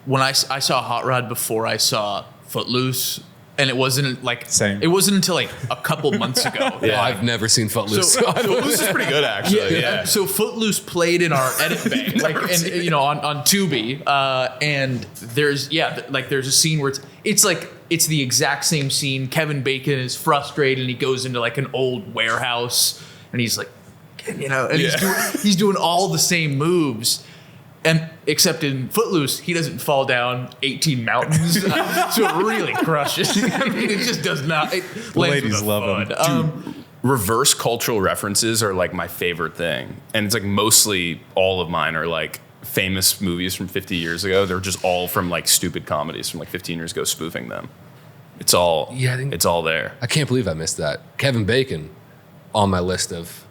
when I saw Hot Rod before I saw Footloose, and it wasn't like Same. It wasn't until like a couple months ago. Yeah. I've never seen Footloose. So- Footloose is pretty good, actually. Yeah. So Footloose played in our edit bay, like, and you know, on Tubi, and there's there's a scene where it's the exact same scene. Kevin Bacon is frustrated, and he goes into like an old warehouse, and he's like, you know, and he's doing all the same moves. And except in Footloose, he doesn't fall down 18 mountains, so it really crushes. I mean, it just does not. It lands ladies with a love thud. Reverse cultural references are like my favorite thing. And it's like mostly all of mine are like famous movies from 50 years ago. They're just all from like stupid comedies from like 15 years ago, spoofing them. It's all it's all there. I can't believe I missed that. Kevin Bacon on my list of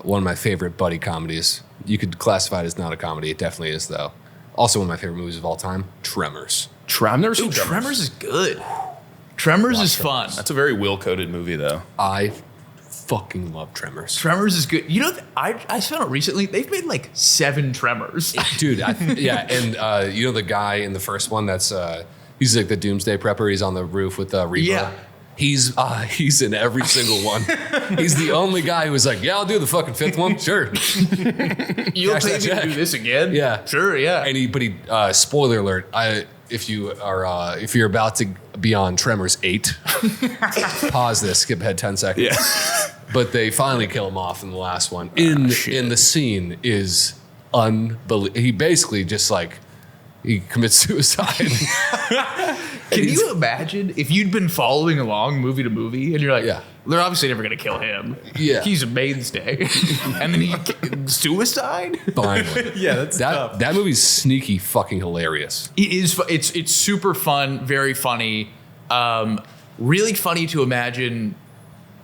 one of my favorite buddy comedies. You could classify it as not a comedy. It definitely is, though. Also, one of my favorite movies of all time, Tremors. Tremors? Dude, Tremors is good. Tremors is fun. That's a very will-coded movie, though. I fucking love Tremors. Tremors is good. You know, I found out recently they've made like 7 Tremors. Dude, and you know the guy in the first one that's, he's like the doomsday prepper. He's on the roof with Reba. Yeah. He's in every single one. He's the only guy who was like, yeah, I'll do the fucking 5th one. Sure. You'll Cash pay that me to check. do this again? Yeah. Sure, yeah. And spoiler alert, if you're about to be on Tremors 8, pause this, skip ahead 10 seconds. Yeah. But they finally kill him off in the last one. In the scene is unbelievable. He basically just like, he commits suicide. Can you imagine if you'd been following along movie to movie and you're like, Yeah. they're obviously never going to kill him. Yeah. He's a mainstay. And then suicide? Finally. Yeah, that's tough. That movie's sneaky fucking hilarious. It is. It's super fun, very funny. Really funny to imagine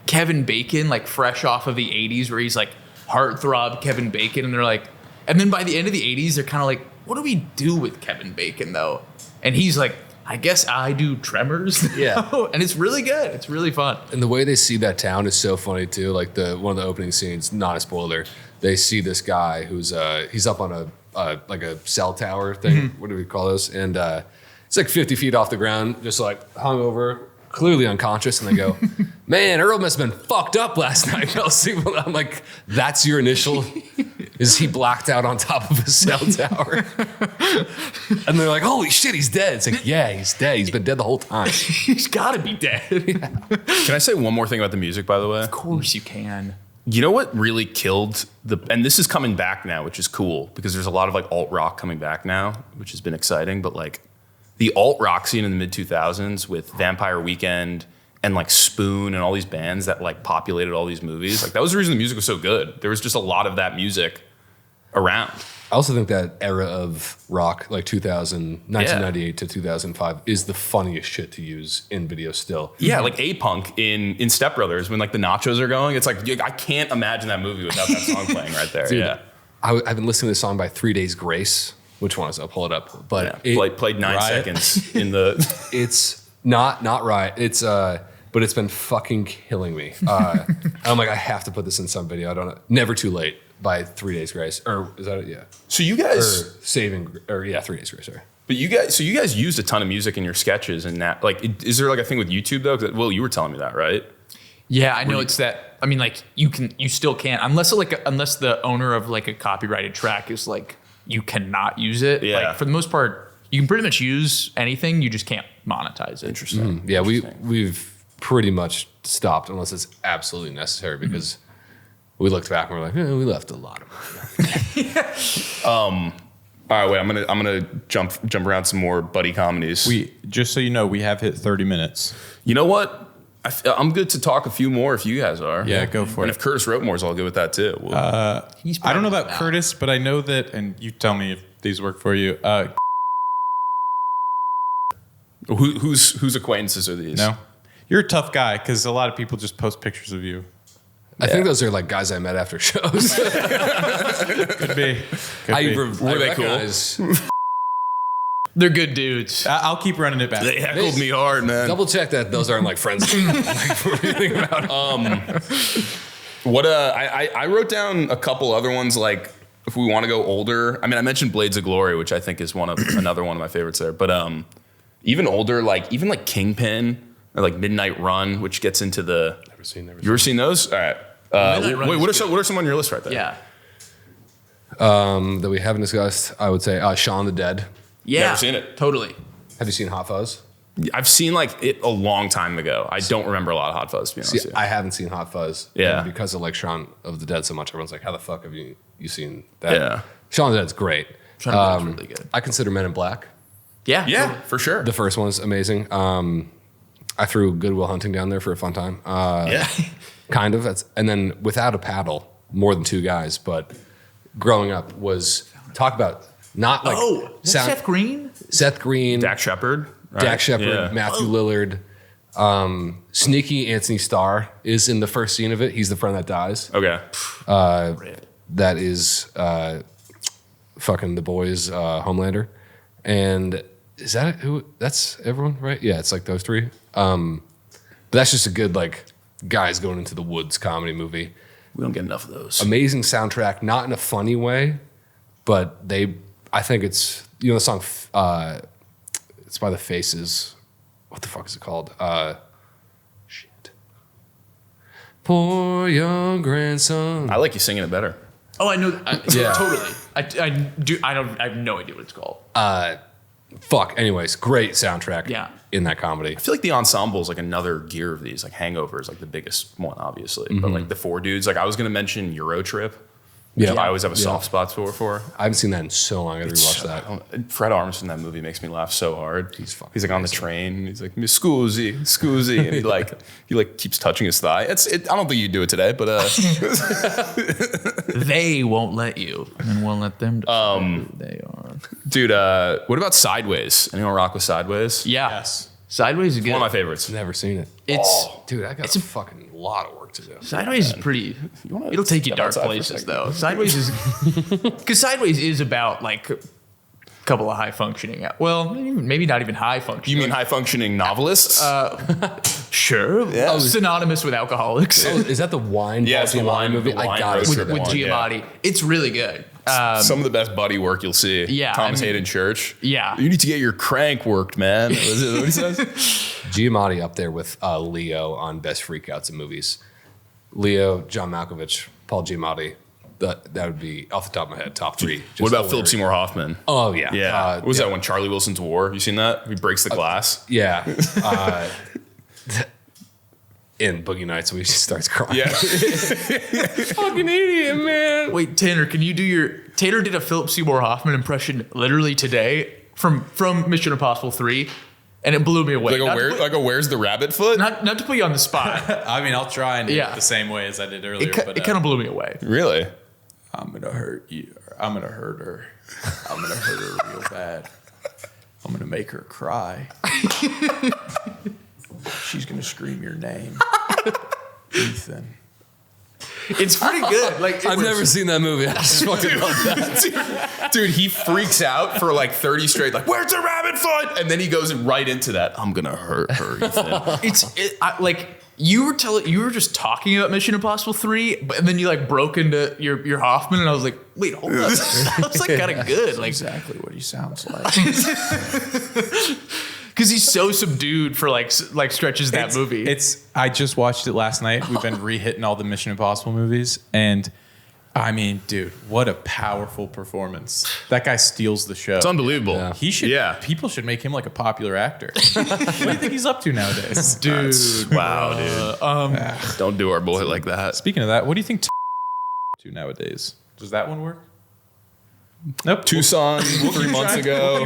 Kevin Bacon like fresh off of the 80s where he's like heartthrob Kevin Bacon. And they're like, and then by the end of the 80s, they're kind of like, what do we do with Kevin Bacon though? And he's like, I guess I do Tremors. Yeah. And it's really good. It's really fun. And the way they see that town is so funny too. Like one of the opening scenes, not a spoiler. They see this guy who's he's up on a like a cell tower thing. Mm-hmm. What do we call those? And It's like 50 feet off the ground, just like hung over, clearly unconscious. And they go, man, Earl must have been fucked up last night. I'm like, that's your initial? Is he blacked out on top of a cell tower? And they're like, holy shit, he's dead. It's like, yeah, he's dead. He's been dead the whole time. He's got to be dead. Can I say one more thing about the music, by the way? Of course you can. You know what really killed and this is coming back now, which is cool because there's a lot of like alt rock coming back now, which has been exciting. But like the alt rock scene in the mid 2000s with Vampire Weekend and like Spoon and all these bands that like populated all these movies, like that was the reason the music was so good. There was just a lot of that music around. I also think that era of rock, like 1998 to 2005, is the funniest shit to use in video still. Yeah, like A-Punk in Step Brothers, when like the nachos are going, it's like, I can't imagine that movie without that song playing right there. Dude, yeah. I've been listening to this song by 3 Days Grace. Which one is it? I'll pull it up. But Played 9 Riot. seconds in the... it's not right. It's but it's been fucking killing me. I'm like, I have to put this in some video. I don't know. Never Too Late by 3 Days Grace. Or is that it? Yeah. So you guys... 3 Days Grace, sorry. But you guys used a ton of music in your sketches and that, like, is there like a thing with YouTube though? 'Cause, Will, you were telling me that, right? Yeah, I know it's that. I mean, like you still can't unless the owner of like a copyrighted track is like you cannot use it. Yeah. Like for the most part, you can pretty much use anything. You just can't monetize it. Interesting. Yeah, we've pretty much stopped unless it's absolutely necessary because we looked back and we're like, we left a lot of money. All right, wait, I'm gonna jump around some more buddy comedies. Just so you know, we have hit 30 minutes. You know what? I'm good to talk a few more if you guys are. Yeah, go for and it. if Curtis wrote more, I'll go with that too. He's I don't know probably about Curtis, but I know that, and you tell me if these work for you. Whose acquaintances are these? No, you're a tough guy because a lot of people just post pictures of you. I think those are like guys I met after shows. Could be. Were they cool? They're good dudes. I'll keep running it back. They heckled me hard, man. Double check that those aren't like friends. Like, what are you thinking about? I wrote down a couple other ones, like if we want to go older. I mean, I mentioned Blades of Glory, which I think is another one of my favorites there. But even older, like even like Kingpin or like Midnight Run, which gets into the. Never seen. You ever seen those? All right. Wait, what are some on your list right there? Yeah. That we haven't discussed, I would say Shaun the Dead. Yeah. Never seen it. Totally. Have you seen Hot Fuzz? I've seen like it a long time ago. I don't remember a lot of Hot Fuzz, to be honest with you. I haven't seen Hot Fuzz. Yeah. And because of like Shaun of the Dead so much, everyone's like, how the fuck have you seen that? Yeah. Shaun of the Dead's great. Shaun of the Dead's really good. I consider Men in Black. Yeah. Yeah, for sure. The first one is amazing. I threw Goodwill Hunting down there for a fun time. Yeah. Kind of. And then Without a Paddle, more than two guys, but growing up was talk about not like Seth Green? Seth Green, Dak Shepard. Right? Dak Shepard, Yeah. Matthew Lillard, sneaky Anthony Starr is in the first scene of it. He's the friend that dies. Okay. That is fucking the boys, Homelander, and is that who? That's everyone, right? Yeah, it's like those three. But that's just a good like guys going into the woods comedy movie. We don't get enough of those. Amazing soundtrack, not in a funny way, but I think it's the song. It's by the Faces. What the fuck is it called? Shit. Poor young grandson. I like you singing it better. Oh, I know. Yeah. Totally. I do. I have no idea what it's called. Fuck. Anyways, great soundtrack. Yeah. In that comedy. I feel like the ensemble is like another gear of these. Like Hangover is like the biggest one, obviously. But like the four dudes, like I was going to mention Eurotrip. Yeah. I always have a soft spot for. I haven't seen that in so long. I gotta rewatch that. Fred Armisen in that movie makes me laugh so hard. He's like on the train. And he's like, scusi, and he keeps touching his thigh. I don't think you do it today, but They won't let you, and won't let them decide who they are. dude, what about Sideways? Anyone rock with Sideways? Yeah. Yes. Sideways is good. One of my favorites. Never seen it. It's Dude, I got a fucking lot of work to do. Sideways is pretty. It'll take you step dark outside for a places second? though. Sideways is because Sideways is about like couple of high functioning. Well, maybe not even high functioning. You mean high functioning novelists? Sure. Yeah. Synonymous with alcoholics. Oh, is that the wine? Yeah, it's Paul the wine- movie. the wine I got it. roaster with one, Giamatti. It's really good. Some of the best buddy work you'll see. Yeah, Thomas I mean- Hayden Church. Yeah. You need to get your crank worked, man. Is it what he says? Giamatti up there with Leo on best freakouts in movies. Leo, John Malkovich, Paul Giamatti. That would be off the top of my head, top three. Just What about hilarious. Philip Seymour Hoffman? Oh yeah, Yeah. What was yeah. that one? Charlie Wilson's War. You seen that? He breaks the glass. Yeah. In Boogie Nights, when he starts crying. Yeah. Fucking idiot, man. Wait, Tanner, can you do your... Tanner did a Philip Seymour Hoffman impression literally today from Mission Impossible 3, and it blew me away. like a where's the rabbit foot? Not to put you on the spot. I mean, I'll try and do Yeah. it the same way as I did earlier. It kind of blew me away. Really? I'm gonna hurt you. I'm gonna hurt her. I'm gonna hurt her real bad. I'm gonna make her cry. She's gonna scream your name, Ethan. It's pretty good. Like I've never seen that movie. I just fucking love that. Dude, he freaks out for like 30 straight, like, where's the rabbit foot? And then he goes right into that. I'm gonna hurt her, Ethan. like you were just talking about Mission Impossible 3, and then you like broke into your Hoffman, and I was like, wait, hold up. That was like kind of good. Like Exactly what he sounds like. because he's so subdued for like stretches of that movie. I just watched it last night. We've been re-hitting all the Mission Impossible movies, and I mean, dude, what a powerful performance! That guy steals the show. It's unbelievable. Yeah. He should. Yeah. People should make him like a popular actor. What do you think he's up to nowadays, Dude, Wow, dude. Don't do our boy like that. Speaking of that, what do you think to nowadays? Does that one work? Nope. Tucson 3 months ago.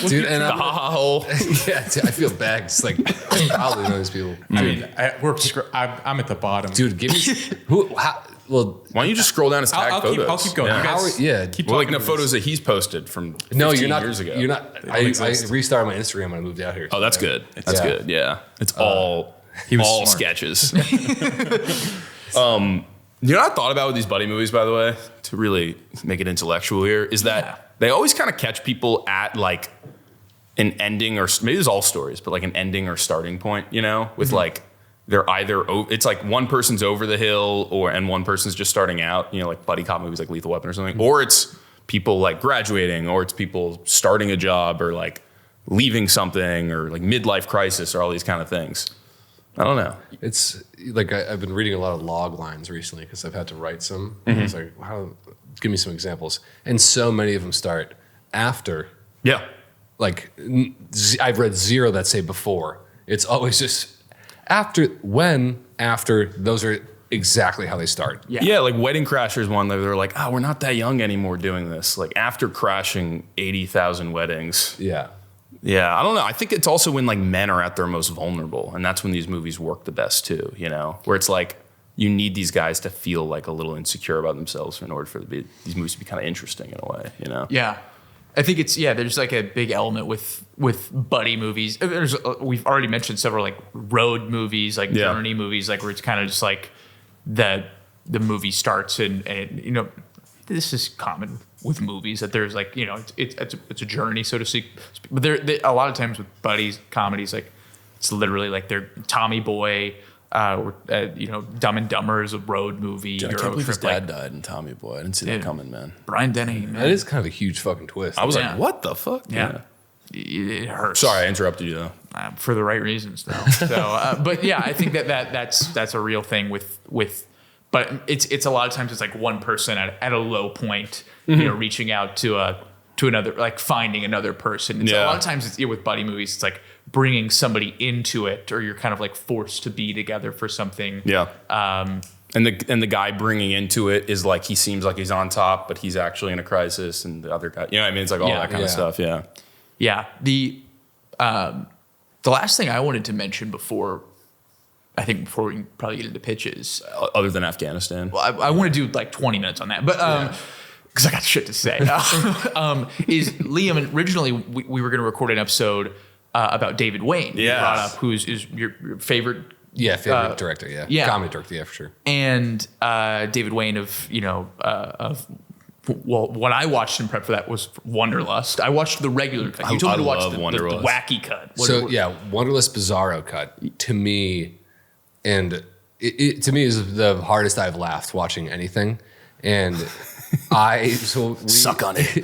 Dude, and The I'm, ha-ha hole. yeah, dude, I feel bad. It's like I probably know these people. I mean, I'm at the bottom. Dude, give me who? How, well, Why don't you just scroll down his tag I'll photos? keep going. Yeah. You guys yeah. keep Well, like talking the to photos that he's posted from 15 no, you're not. years ago. You're not. I exist. restarted my Instagram when I moved out here. Oh, that's good. That's Yeah. good. Yeah. It's all was all smart. sketches. You know what I thought about with these buddy movies, by the way, to really make it intellectual here, is that they always kind of catch people at like an ending, or maybe it's all stories, but like an ending or starting point, you know, with like they're either it's like one person's over the hill and one person's just starting out, you know, like buddy cop movies like Lethal Weapon or something, or it's people like graduating, or it's people starting a job, or like leaving something, or like midlife crisis, or all these kind of things. I don't know. It's like I've been reading a lot of log lines recently because I've had to write some. It's like, give me some examples. And so many of them start after. Yeah. Like I've read zero that say before. It's always just after. After. Those are exactly how they start. Yeah, like Wedding Crashers one, they're like, oh, we're not that young anymore doing this. Like after crashing 80,000 weddings. Yeah. Yeah, I don't know. I think it's also when like men are at their most vulnerable, and that's when these movies work the best too, you know? Where it's like you need these guys to feel like a little insecure about themselves in order for these movies to be kind of interesting in a way, you know? Yeah. I think there's like a big element with buddy movies. We've already mentioned several like road movies, like journey movies, like where it's kind of just like the movie starts and you know, this is common with movies that there's like, you know, it's a journey, so to speak. But there a lot of times with buddies comedies, like it's literally like they're Tommy Boy, or you know, Dumb and Dumber is a road movie. Dude, I can't believe his dad died in Tommy Boy. I didn't see that coming, man. Brian Denny, man. That is kind of a huge fucking twist. I was Yeah. like, what the fuck? Yeah. It hurts. Sorry, I interrupted you though. For the right reasons, though. So, but yeah, I think that's a real thing with. But it's a lot of times it's like one person at a low point, you know, reaching out to another, like finding another person. It's a lot of times it's with buddy movies. It's like bringing somebody into it, or you're kind of like forced to be together for something. Yeah. And the guy bringing into it is like he seems like he's on top, but he's actually in a crisis, and the other guy, you know what I mean? It's like all that kind of stuff. Yeah. Yeah. The last thing I wanted to mention before we probably get into pitches, Other than Afghanistan. well, I want to do like 20 minutes on that, but because I got shit to say, is Liam. Originally, we were going to record an episode about David Wayne. Yes. You brought up who's your favorite. Yeah, favorite director. Yeah. yeah. Comedy director. Yeah, for sure. And David Wayne of Well, what I watched in prep for that was Wanderlust. I watched the regular cut. You told me to watch the wacky cut. Wanderlust Bizarro cut to me, and it to me is the hardest I've laughed watching anything, and suck on it.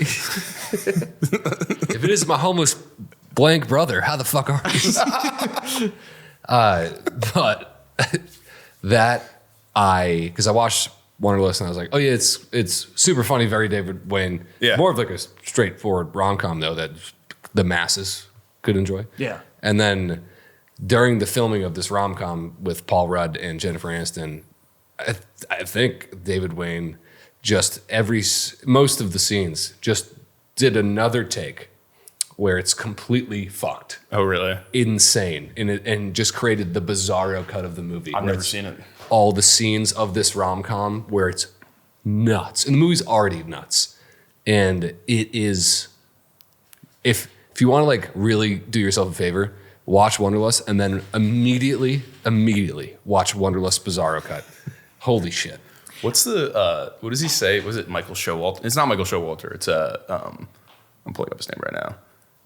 If it is my homeless blank brother, how the fuck are you? But because I watched Wanderlust and I was like, oh yeah, it's super funny, very David Wayne. Yeah. More of like a straightforward rom-com though that the masses could enjoy. Yeah. And then during the filming of this rom-com with Paul Rudd and Jennifer Aniston, I think David Wayne most of the scenes just did another take where it's completely fucked. Oh, really? Insane. And just created the bizarro cut of the movie. I've never seen it. All the scenes of this rom-com where it's nuts. And the movie's already nuts. And it is, if you want to like really do yourself a favor, watch Wanderlust and then immediately watch Wanderlust Bizarro cut. Holy shit. What's the, what does he say? Was it Michael Showalter? It's not Michael Showalter. It's, I'm pulling up his name right now.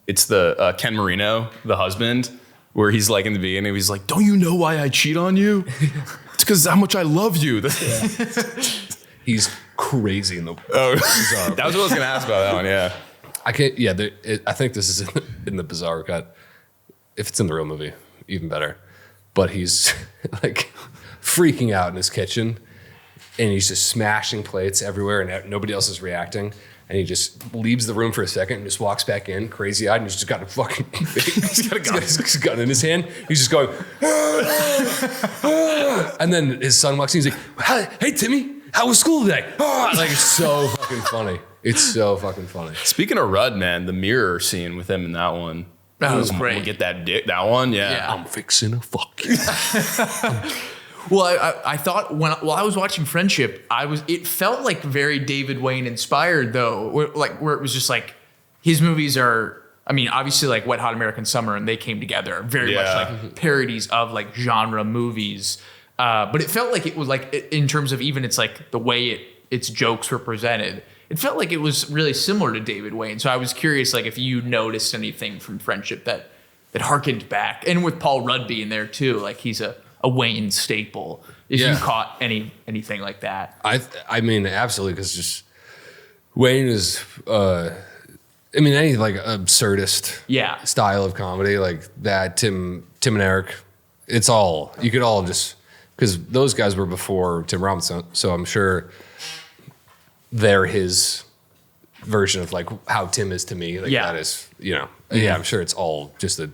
It's the Ken Marino, the husband, where he's like in the beginning, he's like, don't you know why I cheat on you? It's because how much I love you. He's crazy in the. Oh, that was what I was going to ask about that one. Yeah. I can't. Yeah, I think this is in the Bizarro cut. If it's in the real movie, even better. But he's like freaking out in his kitchen, and he's just smashing plates everywhere, and nobody else is reacting. And he just leaves the room for a second and just walks back in, crazy eyed, and he's just got a fucking he's got his gun in his hand. He's just going, and then his son walks in. He's like, "Hey Timmy, how was school today?" Like it's so fucking funny. It's so fucking funny. Speaking of Rudd, man, the mirror scene with him in that one. That was great. Get that dick, that one, yeah. I'm fixing to fuck you. Well, I thought while I was watching Friendship, it felt like very David Wayne inspired though, where it was just like his movies are, I mean, obviously like Wet Hot American Summer and They Came Together, very much like parodies of like genre movies, but it felt like it was like in terms of even it's like the way its jokes were presented, it felt like it was really similar to David Wayne. So I was curious, like if you noticed anything from Friendship that harkened back, and with Paul Rudd being there too, like he's a Wayne staple. If you caught anything like that, I mean, absolutely, because just Wayne is, any like absurdist style of comedy like that. Tim and Eric, it's all you could all just because those guys were before Tim Robinson, so I'm sure they're his version of like how Tim is to me. Like that is, I'm sure it's all just a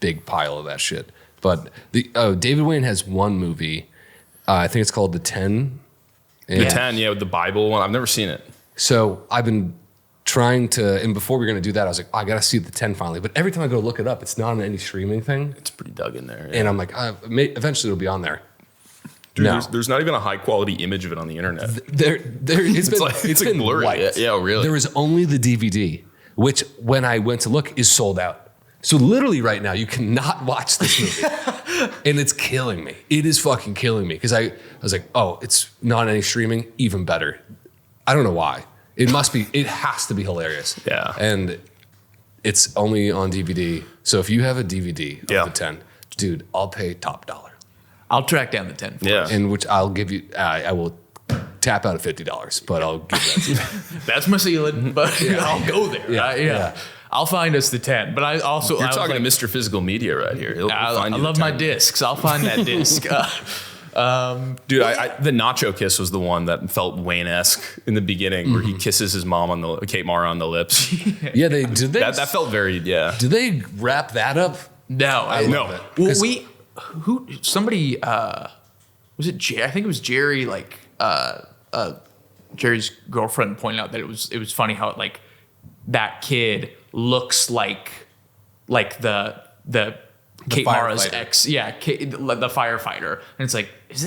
big pile of that shit. But David Wayne has one movie, I think it's called The 10. The 10, with the Bible one. I've never seen it. So I've been trying to, and before we were going to do that, I was like, I got to see The 10 finally. But every time I go look it up, it's not on any streaming thing. It's pretty dug in there. Yeah. And I'm like, eventually it'll be on there. Dude, there's not even a high quality image of it on the internet. It's been blurry. White. Yeah, really. There is only the DVD, which when I went to look is sold out. So literally right now, you cannot watch this movie. And it's killing me. It is fucking killing me. Because I was like, oh, it's not on any streaming, even better. I don't know why. It has to be hilarious. Yeah. And it's only on DVD. So if you have a DVD of The 10, dude, I'll pay top dollar. I'll track down The 10 for us. In which I'll give you, I will tap out at $50, but I'll give that to you. That's my ceiling, but I'll go there. Yeah. I'll find us The 10, but I also... You're talking to Mr. Physical Media right here. I love my discs. I'll find that disc. Dude, the Nacho Kiss was the one that felt Wayne-esque in the beginning, where he kisses his mom Kate Mara on the lips. Yeah, that felt very, Did they wrap that up? No. I love it. Well, somebody, was it Jerry? I think it was Jerry, like, Jerry's girlfriend pointed out that it was funny how like that kid looks like the Kate Mara's ex, the firefighter, and it's like, is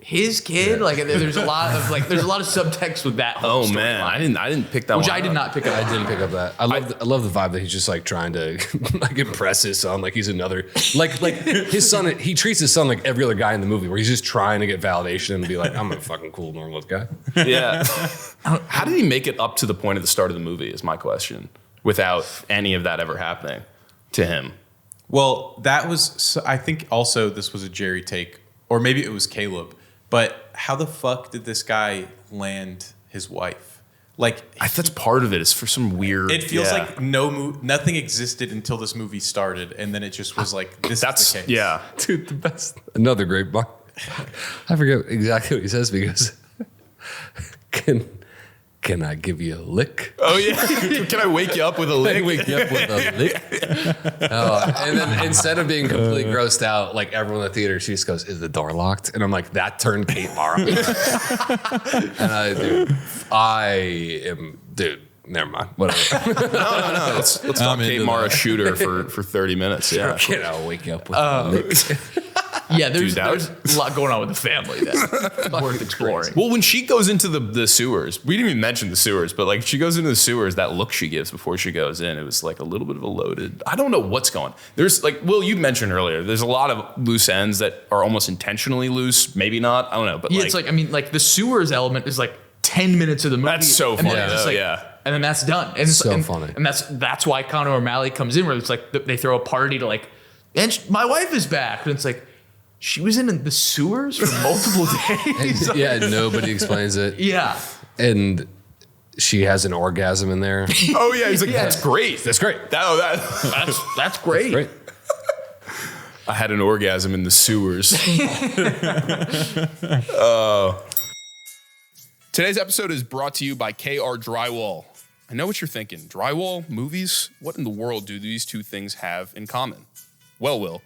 his kid. Like there's a lot of subtext with that whole Oh man, storyline. I didn't pick that Which one I did up. not pick up. I didn't pick up that. I love the vibe that he's just like trying to like impress his son, like he's another like his son. He treats his son like every other guy in the movie, where he's just trying to get validation and be like, I'm a fucking cool normal guy. Yeah. How did he make it up to the point at the start of the movie? Is my question. Without any of that ever happening to him. Well, that was, I think also this was a Jerry take, or maybe it was Caleb. But how the fuck did this guy land his wife? Like, That's part of it. Is for some weird. it feels like nothing existed until this movie started, and then it just was like, this is the case. Yeah. Dude, the best. Another great bar. I forget exactly what he says because can I give you a lick? Oh yeah. Can I wake you up with a lick? Wake you up with a lick. And then instead of being completely grossed out, like everyone in the theater, she just goes, "Is the door locked?" And I'm like, that turned Kate Mara. And dude, never mind. Whatever. No. Let's talk Kate Mara shooter for 30 minutes. Yeah. Can I wake you up with a lick? Yeah, there's Dude, a lot going on with the family that's worth exploring. Well, when she goes into the sewers, we didn't even mention the sewers, but like she goes into the sewers, that look she gives before she goes in, it was like a little bit of a loaded. I don't know what's going. There's like, Will, you mentioned earlier, there's a lot of loose ends that are almost intentionally loose, maybe not. I don't know, but Yeah, it's like, I mean, like the sewers element is like 10 minutes of the movie. That's so and then funny, it's just though, like- yeah. And then that's done. And it's, So funny. And that's why Conor O'Malley comes in, where it's like they throw a party to like, and my wife is back. And it's like, she was in the sewers for multiple days. And, yeah, nobody explains it. Yeah. And she has an orgasm in there. Oh yeah, he's like, that's great. That's great. That's great. Great. I had an orgasm in the sewers. Today's episode is brought to you by KR Drywall. I know what you're thinking. Drywall, movies, what in the world do these two things have in common? Well, Will,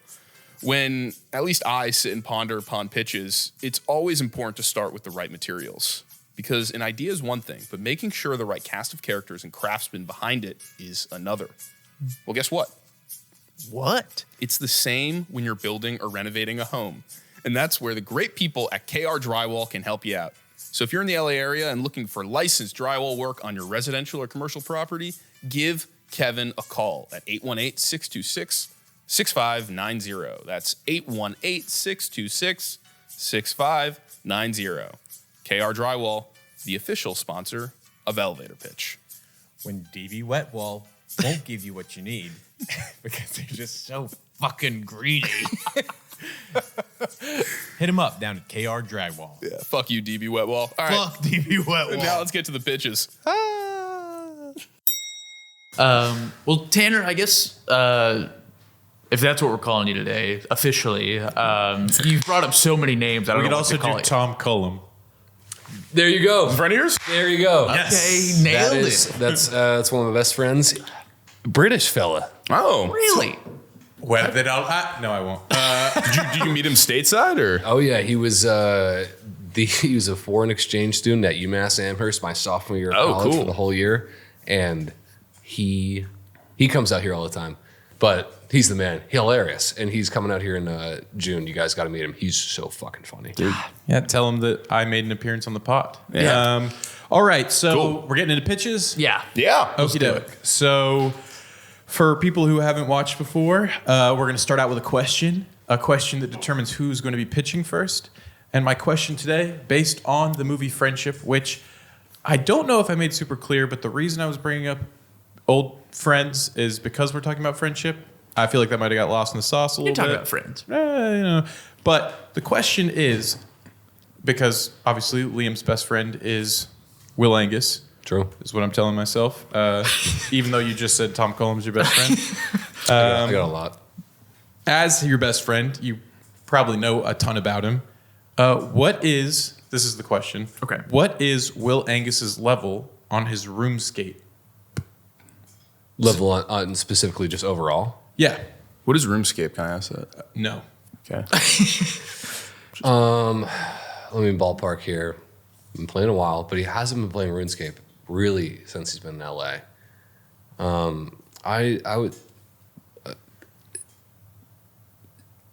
when at least I sit and ponder upon pitches, it's always important to start with the right materials. Because an idea is one thing, but making sure the right cast of characters and craftsmen behind it is another. Well, guess what? What? It's the same when you're building or renovating a home. And that's where the great people at KR Drywall can help you out. So if you're in the LA area and looking for licensed drywall work on your residential or commercial property, give Kevin a call at 818-626-6590. That's 818-626-6590. KR Drywall, the official sponsor of Elevator Pitch. When DB Wetwall won't give you what you need because they're just so fucking greedy. Hit him up down at KR Drywall. Yeah, fuck you, DB Wetwall. All right, Fuck DB Wetwall. now let's get to the pitches. Well, Tanner, I guess if that's what we're calling you today, officially, you've brought up so many names. I don't We know could what to also call do it. Tom Cullagh. There you go. Friend of yours? There you go. Okay, nailed it. That's one of my best friends. British fella. Oh, Really? Whether that no, I won't. did you meet him stateside or? Oh yeah, he was he was a foreign exchange student at UMass Amherst my sophomore year of Oh, college cool. for the whole year, and he comes out here all the time. But he's the man, hilarious, and he's coming out here in June. You guys got to meet him. He's so fucking funny, dude. Yeah, tell him that I made an appearance on the pod. Yeah. All right, so Cool. we're getting into pitches. Yeah. Yeah. Okie doke. So, for people who haven't watched before, we're going to start out with a question that determines who's going to be pitching first. And my question today, based on the movie Friendship, which I don't know if I made super clear, but the reason I was bringing up old friends is because we're talking about friendship. I feel like that might have got lost in the sauce a You're little talking bit. about friends. But the question is, because obviously Liam's best friend is Will Angus. True. Is what I'm telling myself. Even though you just said Tom Cullum's your best friend. I got a lot. As your best friend, you probably know a ton about him. This is the question. Okay. What is Will Angus's level on his RuneScape? Level on specifically just overall. Yeah. What is RuneScape? Can I ask that? No. Okay. Let me ballpark here. Been playing a while, but he hasn't been playing RuneScape really since he's been in LA. I would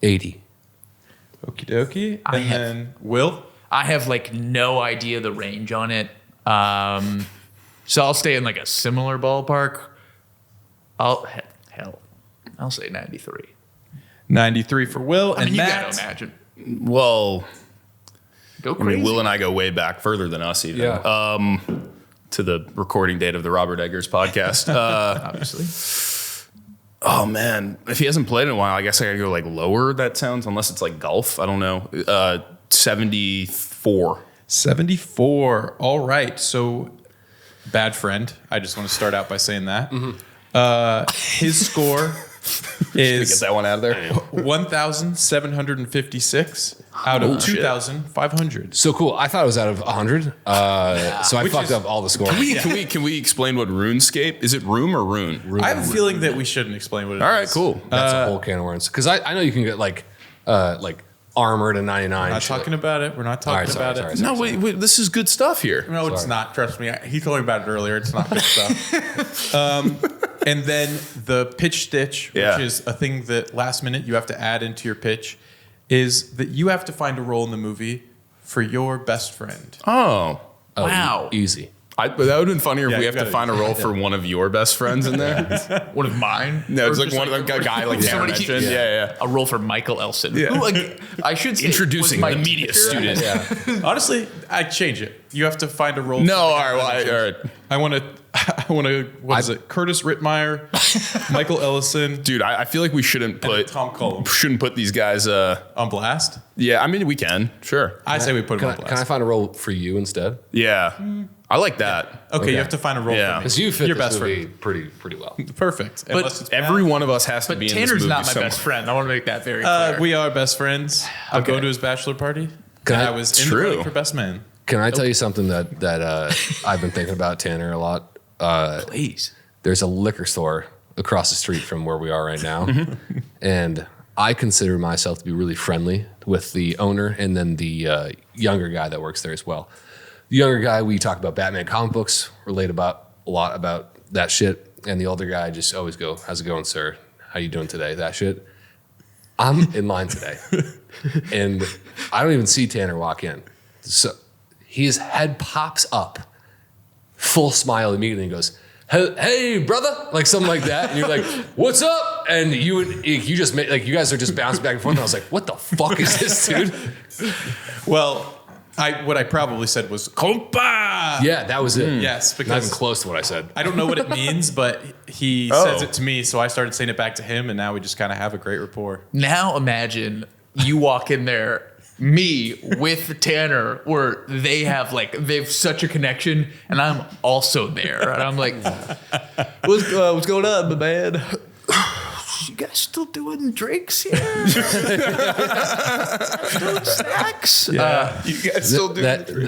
80. Okie dokie. And then Will? I have like no idea the range on it. So I'll stay in like a similar ballpark. I'll say 93. 93 for Will. I mean, And you Matt. gotta imagine. Well, Go I crazy. mean, Will and I go way back, further than us even. Yeah. To the recording date of the Robert Eggers podcast. Obviously. Oh man, if he hasn't played in a while, I guess I gotta go like lower. That sounds, unless it's like golf. I don't know. 74. 74. All right. So, bad friend. I just want to start out by saying that. His score Get is that one out of there. 1,756 out of 2,500. So cool. I thought it was out of 100. So I Which fucked is- up all the score. Can we explain what RuneScape is? It Room or Rune? I have a feeling that we shouldn't explain what it is. All right, cool. That's a whole can of worms. Because I know you can get like armor to 99. We're not shit. talking about it. We're not talking about it. No, wait, this is good stuff here. No, it's not. Trust me. He told me about it earlier. It's not good stuff. And then the pitch stitch, Yeah. which is a thing that last minute you have to add into your pitch, is that you have to find a role in the movie for your best friend. Oh. Wow. Easy. That would have been funnier Yeah, if we you have to gotta- find a role for one of your best friends in there. One of mine? No, it's Or like just one of the guy like Tanner somebody mentioned. keep- Yeah. A role for Michael Elson. Yeah. Who, like, I should say Introducing was the my media teacher. student. Honestly, I'd change it. You have to find a role. No, for the all guy right, well, I mentioned. all right. I want to. What is it? Curtis Rittmeyer, Michael Ellison, Dude, I feel like we shouldn't put Tom Cullagh these guys. on blast. Yeah, I mean we can, sure. I say we put him Can on I, blast. can I find a role for you instead? Yeah, I like that. Okay, you have to find a role Yeah. for me. Because you fit your this best movie friend. pretty well. Perfect. Unless it's Every one of us has to But be in this Tanner's movie not my somewhere. best friend. I want to make that very clear. we are best friends. I'm going to his bachelor party. Can and I- I was in True. the running for best man. Can I tell you something that I've been thinking about Tanner a lot? Please. There's a liquor store across the street from where we are right now, and I consider myself to be really friendly with the owner and then the younger guy that works there as well. The younger guy, we talk about Batman comic books, relate about a lot about that shit, and the older guy just always go, "How's it going, sir? How you doing today?" That shit. I'm in line today, and I don't even see Tanner walk in. So his head pops up, full smile immediately, and goes, "Hey, brother," like something like that, and you're like, "What's up?" And you just made like you guys are just bouncing back and forth. And I was like, "What the fuck is this, dude?" Well, what I probably said was "compa." Yeah, that was it. Yes, Not even because close to what I said. I don't know what it means, but he says it to me, so I started saying it back to him, and now we just kind of have a great rapport. Now imagine you walk in there, me with Tanner, where they've such a connection, and I'm also there, and I'm like, what's going on, my man? You guys still doing drinks here? Still snacks? You guys still do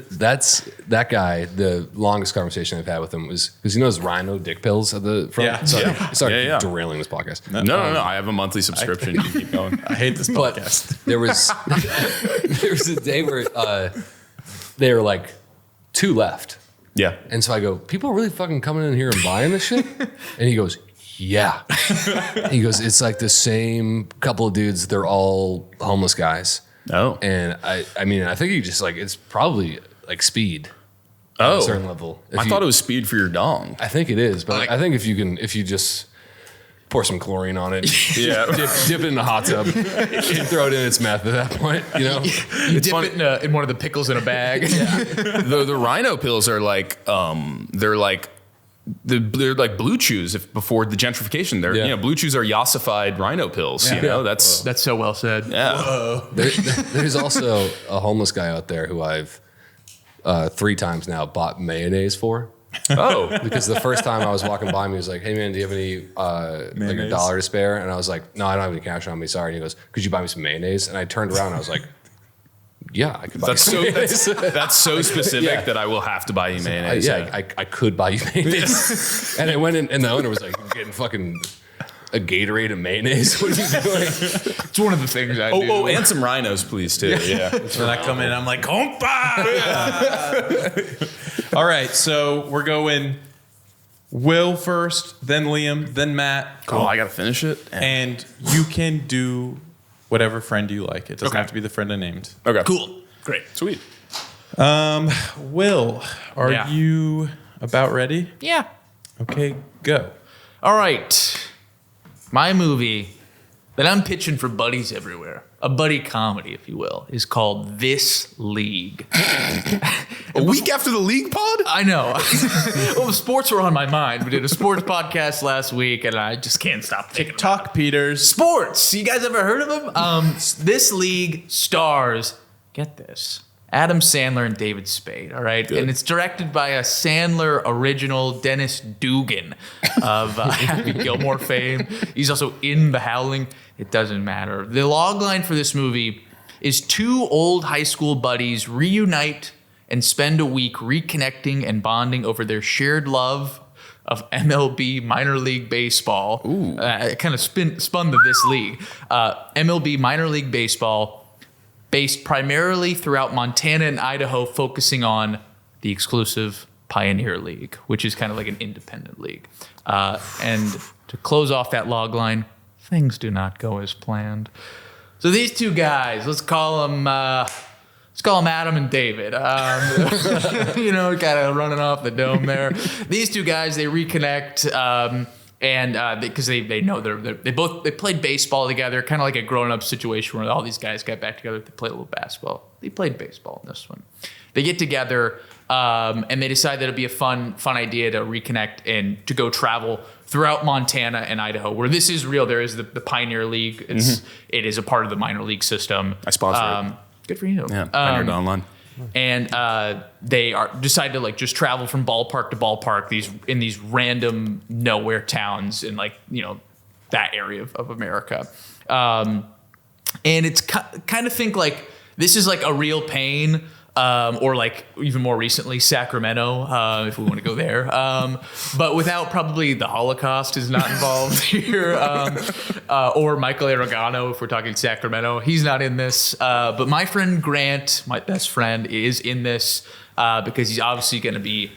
That's that guy. The longest conversation I've had with him was because he knows Rhino dick pills at the front. Yeah. Sorry, Yeah. derailing this podcast. No. I have a monthly subscription. You can keep going. I hate this But podcast. there was a day where they were like 2 left. Yeah. And so I go, "People are really fucking coming in here and buying this shit?" And he goes, "Yeah." He goes, "It's like the same couple of dudes. They're all homeless guys." Oh. And I mean, I think he just like, it's probably like speed at Oh. a certain level. If I you- thought it was speed for your dong. I think it is, but I think if you just pour some chlorine on it, Yeah. dip it in the hot tub, and throw it in its meth at that point, you know? You dip it in one of the pickles in a bag. The Rhino pills are like they're like Blue Chews before the gentrification. They're Yeah. Blue Chews are yassified Rhino pills. You know that's That's so well said. yeah. There's also a homeless guy out there who I've 3 times now bought mayonnaise for. Oh, Because the first time I was walking by him, he was like, "Hey man, do you have any like Mayonnaise? $1 to spare?" And I was like, "No, I don't have any cash on me. Sorry." And he goes, "Could you buy me some mayonnaise?" And I turned around and I was like, "Yeah, I could buy that's you some so mayonnaise." that's so specific Yeah. that I will have to buy you mayonnaise. I could buy you mayonnaise. And I went in, and the owner was like, "You're getting fucking a Gatorade and mayonnaise? What are you doing?" It's one of the things I do. Oh, and some rhinos, please, too. Yeah. Then I come in and I'm like, compa! All right, so we're going Will first, then Liam, then Matt. Oh, I gotta finish it. And you can do whatever friend you like. It doesn't have to be the friend I named. Okay. Cool. Great. Sweet. Will, are Yeah. you about ready? Yeah. Okay, go. All right. My movie that I'm pitching for buddies everywhere, a buddy comedy, if you will, is called This League. A week after the league pod? I know. Well, sports were on my mind. We did a sports podcast last week, and I just can't stop thinking about Talk, Peters. sports. You guys ever heard of them? This League stars, get this, Adam Sandler and David Spade, all right? Good. And it's directed by a Sandler original, Dennis Dugan of Happy Gilmore fame. He's also in The Howling. It doesn't matter. The log line for this movie is two old high school buddies reunite and spend a week reconnecting and bonding over their shared love of MLB minor league baseball. Ooh. It kind of spun to This League. MLB minor league baseball, based primarily throughout Montana and Idaho, focusing on the exclusive Pioneer League, which is kind of like an independent league. And to close off that log line, things do not go as planned. So these two guys, let's call them Adam and David. Kind of running off the dome there. These two guys, they reconnect. And because they know they played baseball together, kind of like a grown-up situation where all these guys got back together. They played a little basketball. They played baseball in this one. They get together and they decide that it'd be a fun idea to reconnect and to go travel throughout Montana and Idaho, where this is real. There is the Pioneer League. It is a part of the minor league system. I sponsor it. Good for you. Yeah, Pioneer Online. And they decide to just travel from ballpark to ballpark in these random nowhere towns in that area of America. And it's kind of think like this is like a real pain, or like even more recently Sacramento, if we want to go there. But without probably the Holocaust is not involved here, or Michael Aragano, if we're talking Sacramento, he's not in this. But my friend Grant, my best friend, is in this because he's obviously going to be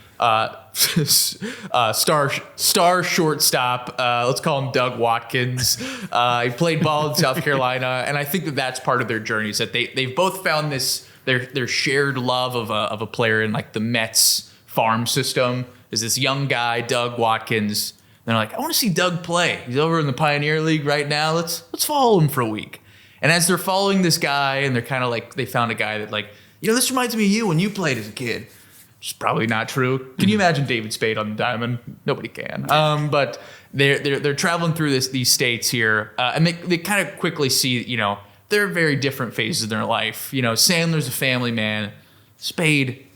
star shortstop. Let's call him Doug Watkins. He played ball in South Carolina, and I think that's part of their journey is that they've both found this. Their shared love of a player in like the Mets farm system is this young guy, Doug Watkins. And they're like, I want to see Doug play. He's over in the Pioneer League right now. Let's follow him for a week. And as they're following this guy, and they're kind of like, they found a guy that this reminds me of you when you played as a kid. Which is probably not true. Can you imagine David Spade on the diamond? Nobody can. But they're traveling through these states here, and they kind of quickly see, they're very different phases of their life. Sandler's a family man. Spade,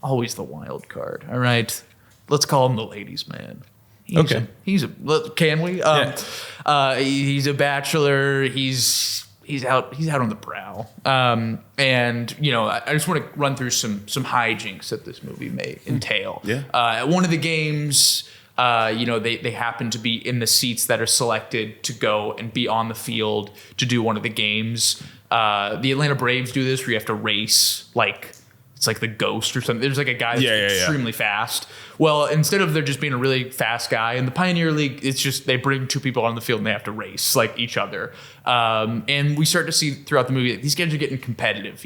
always the wild card. All right, let's call him the ladies' man. Can we? He's a bachelor. He's out on the prowl. And I just want to run through some hijinks that this movie may entail. Yeah. At one of the games, they happen to be in the seats that are selected to go and be on the field to do one of the games. The Atlanta Braves do this where you have to race it's like the Ghost or something. There's like a guy that's extremely fast. Well, instead of there just being a really fast guy in the Pioneer League, it's just they bring two people on the field and they have to race like each other. And we start to see throughout the movie that these guys are getting competitive,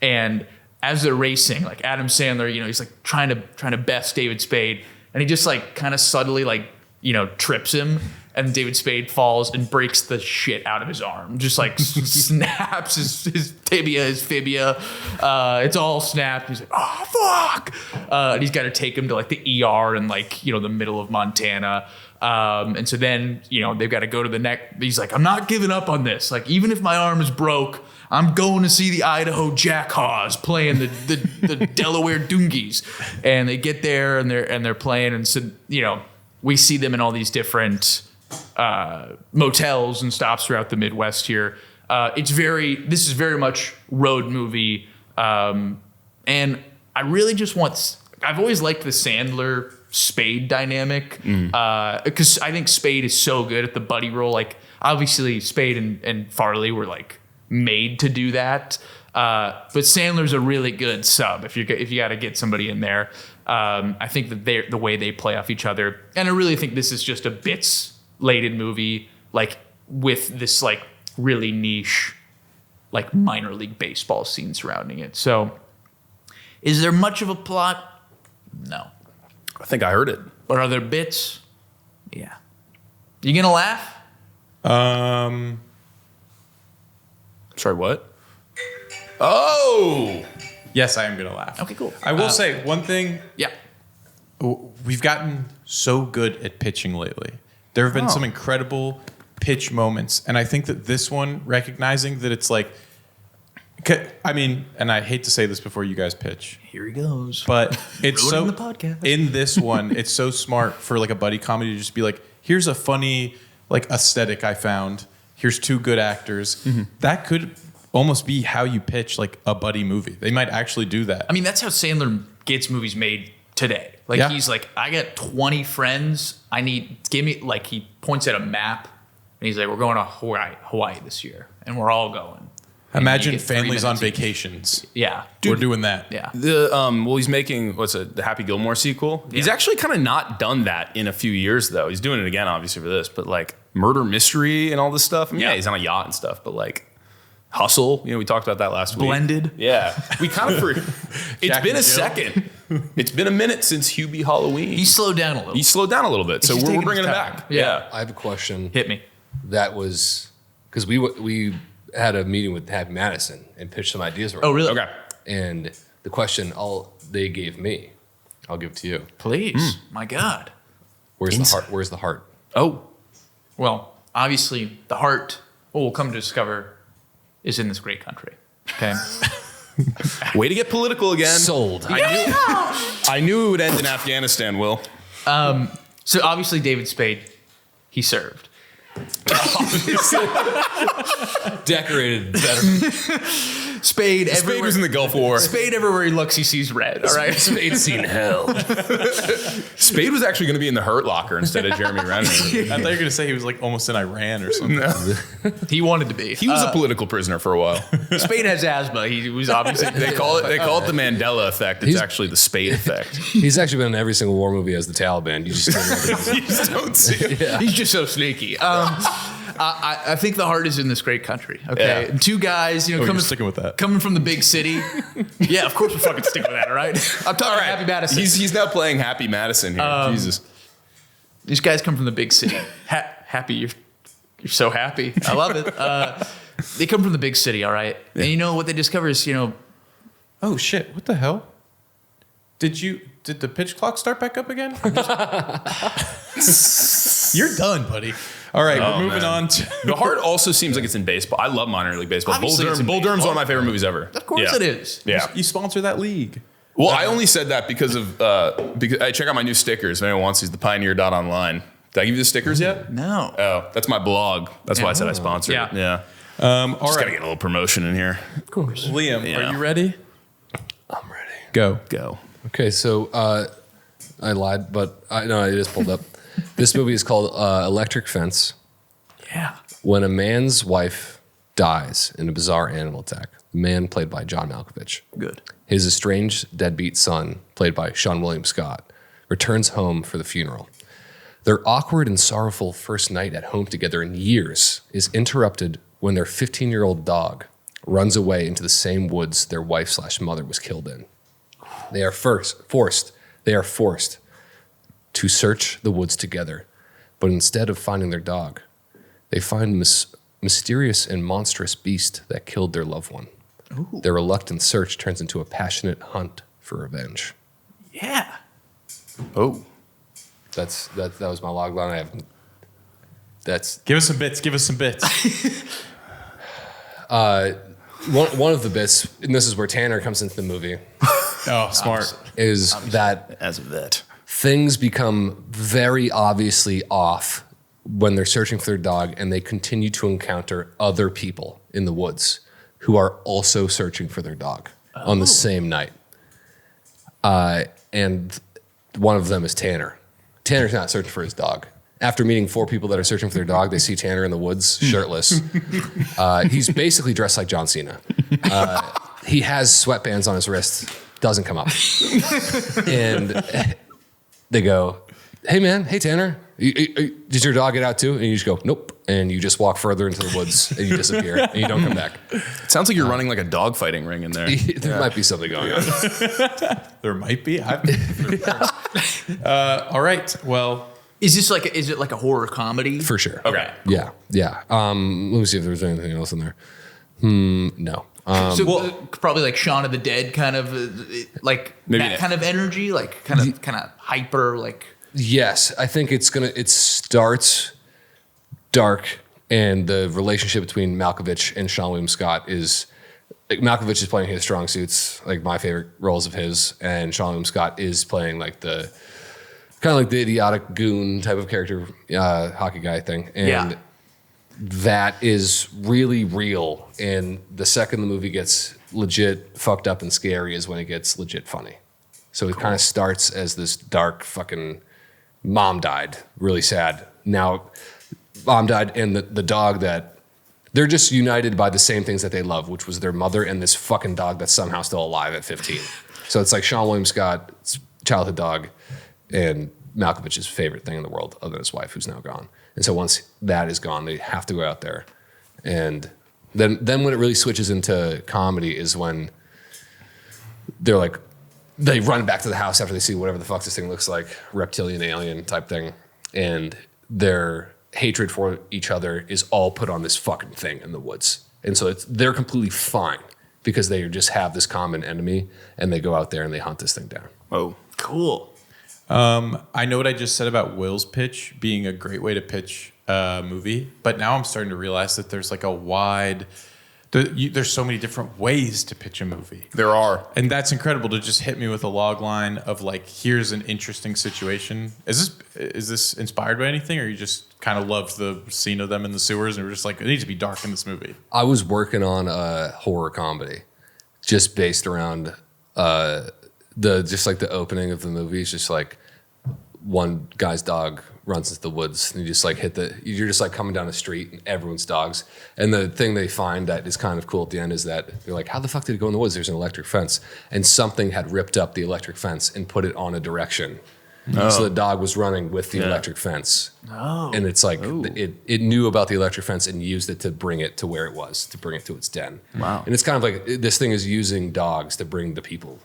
and as they're racing, like Adam Sandler, he's like trying to best David Spade, and he just kind of subtly trips him. And David Spade falls and breaks the shit out of his arm. Just snaps his tibia, his fibia. It's all snapped. He's like, oh, fuck. And he's got to take him to the ER in the middle of Montana. And so then, they've got to go to the neck. He's like, I'm not giving up on this. Even if my arm is broke, I'm going to see the Idaho Jackhawks playing the Delaware Dungies. And they get there and they're playing. And so, we see them in all these different motels and stops throughout the Midwest here. This is very much road movie. And I really just I've always liked the Sandler Spade dynamic because I think Spade is so good at the buddy role. Obviously Spade and Farley were made to do that. But Sandler's a really good sub if you got to get somebody in there. I think that the way they play off each other, and I really think this is just a bits-laden movie, with this really niche, minor league baseball scene surrounding it. So Is there much of a plot? No. I think I heard it. But are there bits? Yeah. You gonna laugh? Sorry, what? Oh! Yes, I am gonna laugh. Okay, cool. I will say one thing. Yeah. We've gotten so good at pitching lately. There have been some incredible pitch moments, and I think that this one, recognizing that it's like, I mean, and I hate to say this before you guys pitch, Here he goes. but it's so Ruining the podcast. in this one, it's so smart for like a buddy comedy to just be like, here's a funny like aesthetic I found. Here's two good actors. That could almost be how you pitch like a buddy movie. They might actually do that. I mean, that's how Sandler gets movies made today. Like Yeah. he's like, I got 20 friends. Give me like he points at a map and he's like, we're going to Hawaii this year, and we're all going. And Imagine you get 3 families on minutes each. vacations. Yeah. We're doing that. Yeah. Well, he's making the Happy Gilmore sequel. He's actually kind of not done that in a few years though. He's doing it again, obviously for this, but like murder mystery and all this stuff. I mean, yeah, he's on a yacht and stuff, but like Hustle. We talked about that last week. Blended. Yeah, we kind of it's Jack been and a Jill. second. It's been a minute since Hubie Halloween. He slowed down a little. He slowed down a little bit, so He's we're taking bringing his it time. back. Yeah. I have a question. Hit me. That was because we had a meeting with Happy Madison and pitched some ideas. Oh, really? Okay. And the question they gave me, I'll give it to you. Please. My God. Where's the heart? Where's the heart? Oh, Well, obviously, the heart, what we'll come to discover, is in this great country. Okay. way to get political again. Sold. I knew it would end in Afghanistan, Will. So obviously, David Spade, he served. Decorated better. Spade everywhere. Spade was in the Gulf War. Spade everywhere he looks, he sees red. All right. Spade's seen hell. Spade was actually going to be in the Hurt Locker instead of Jeremy Renner. I thought you were going to say he was like almost in Iran or something. He wanted to be. He was a political prisoner for a while. Spade has asma. He was obviously. They call it the Mandela effect. It's actually the Spade effect. He's actually been in every single war movie as the Taliban. You just don't recognize it. You just don't see it. He's just so sneaky. I think the heart is in this great country. Okay, Yeah. Two guys, you're sticking with that. coming from the big city. Yeah, of course we're fucking sticking with that. All right. I'm talking Happy Madison. He's now playing Happy Madison here. Jesus. These guys come from the big city. Happy, you're so happy. I love it. They come from the big city. All right, and you know what they discover is Oh shit! What the hell? Did the pitch clock start back up again? You're done, buddy. All right, we're moving on to The Heart also seems like it's in baseball. I love minor league baseball. Obviously it's in Bull Durham's baseball. one of my favorite movies ever. Of course Yeah. it is. Yeah. you sponsor that league. Well, I only said that because I check out my new stickers. If anyone wants these, the Pioneer.online. Did I give you the stickers yet? No. Oh, that's my blog. That's why I said I sponsored it. Yeah. Yeah. All Just right, gotta get a little promotion in here. Liam, Yeah. are you ready? I'm ready. Go. Go. Okay, so I lied, but it is pulled up. This movie is called Electric Fence. Yeah. When a man's wife dies in a bizarre animal attack, the man played by John Malkovich, Good. his estranged deadbeat son, played by Sean William Scott, returns home for the funeral. Their awkward and sorrowful first night at home together in years is interrupted when their 15-year-old dog runs away into the same woods their wife/mother was killed in. They are forced to search the woods together, but instead of finding their dog, they find mysterious and monstrous beast that killed their loved one. Ooh. Their reluctant search turns into a passionate hunt for revenge. Yeah. Oh. That was my log line. Give us some bits. Give us some bits. One of the bits, and this is where Tanner comes into the movie, Oh, smart. is that As a vet. things become very obviously off when they're searching for their dog, and they continue to encounter other people in the woods who are also searching for their dog on the same night. And one of them is Tanner. Tanner's not searching for his dog. After meeting 4 people that are searching for their dog, they see Tanner in the woods, shirtless. He's basically dressed like John Cena. He has sweatbands on his wrist, doesn't come up. And they go, hey man, hey Tanner, Does your dog get out too? And you just go, nope. And you just walk further into the woods and you disappear and you don't come back. It sounds like you're running like a dog fighting ring in there. There might be something going on. There might be. All right. Well, Is it like a horror comedy? For sure. Okay. Yeah. Yeah. Let me see if there's anything else in there. No. So probably like Shaun of the Dead kind of like Maybe that kind of energy, like kind of hyper, like. Yes, I think it starts dark, and the relationship between Malkovich and Sean William Scott is, like, Malkovich is playing his strong suits, like my favorite roles of his, and Sean William Scott is playing like the kind of like the idiotic goon type of character, hockey guy thing, and that is really real. And the second the movie gets legit fucked up and scary is when it gets legit funny. So it kind of starts as this dark fucking. Mom died, really sad. Now, mom died, and the dog that they're just united by the same things that they love, which was their mother and this fucking dog that's somehow still alive at 15. So it's like Sean William Scott's childhood dog and Malkovich's favorite thing in the world, other than his wife, who's now gone. And so once that is gone, they have to go out there. And then when it really switches into comedy is when they're like, they run back to the house after they see whatever the fuck this thing looks like, reptilian alien type thing, and their hatred for each other is all put on this fucking thing in the woods. And so they're completely fine because they just have this common enemy, and they go out there and they hunt this thing down. Oh, Cool. I know what I just said about Will's pitch being a great way to pitch a movie, but now I'm starting to realize that there's like a wide... There's so many different ways to pitch a movie. there are. And that's incredible to just hit me with a log line of like, here's an interesting situation. Is this inspired by anything, or you just kind of loved the scene of them in the sewers and were just like, it needs to be dark in this movie? I was working on a horror comedy just based around the opening of the movie. It's just like one guy's dog runs into the woods and you just like you're just like coming down the street and everyone's dogs. And the thing they find that is kind of cool at the end is that they're like, how the fuck did it go in the woods? There's an electric fence. And something had ripped up the electric fence and put it on a direction. So the dog was running with the electric fence. Oh. And it's like, it knew about the electric fence and used it to bring it to where it was, to bring it to its den. Wow. And it's kind of like, this thing is using dogs to bring the people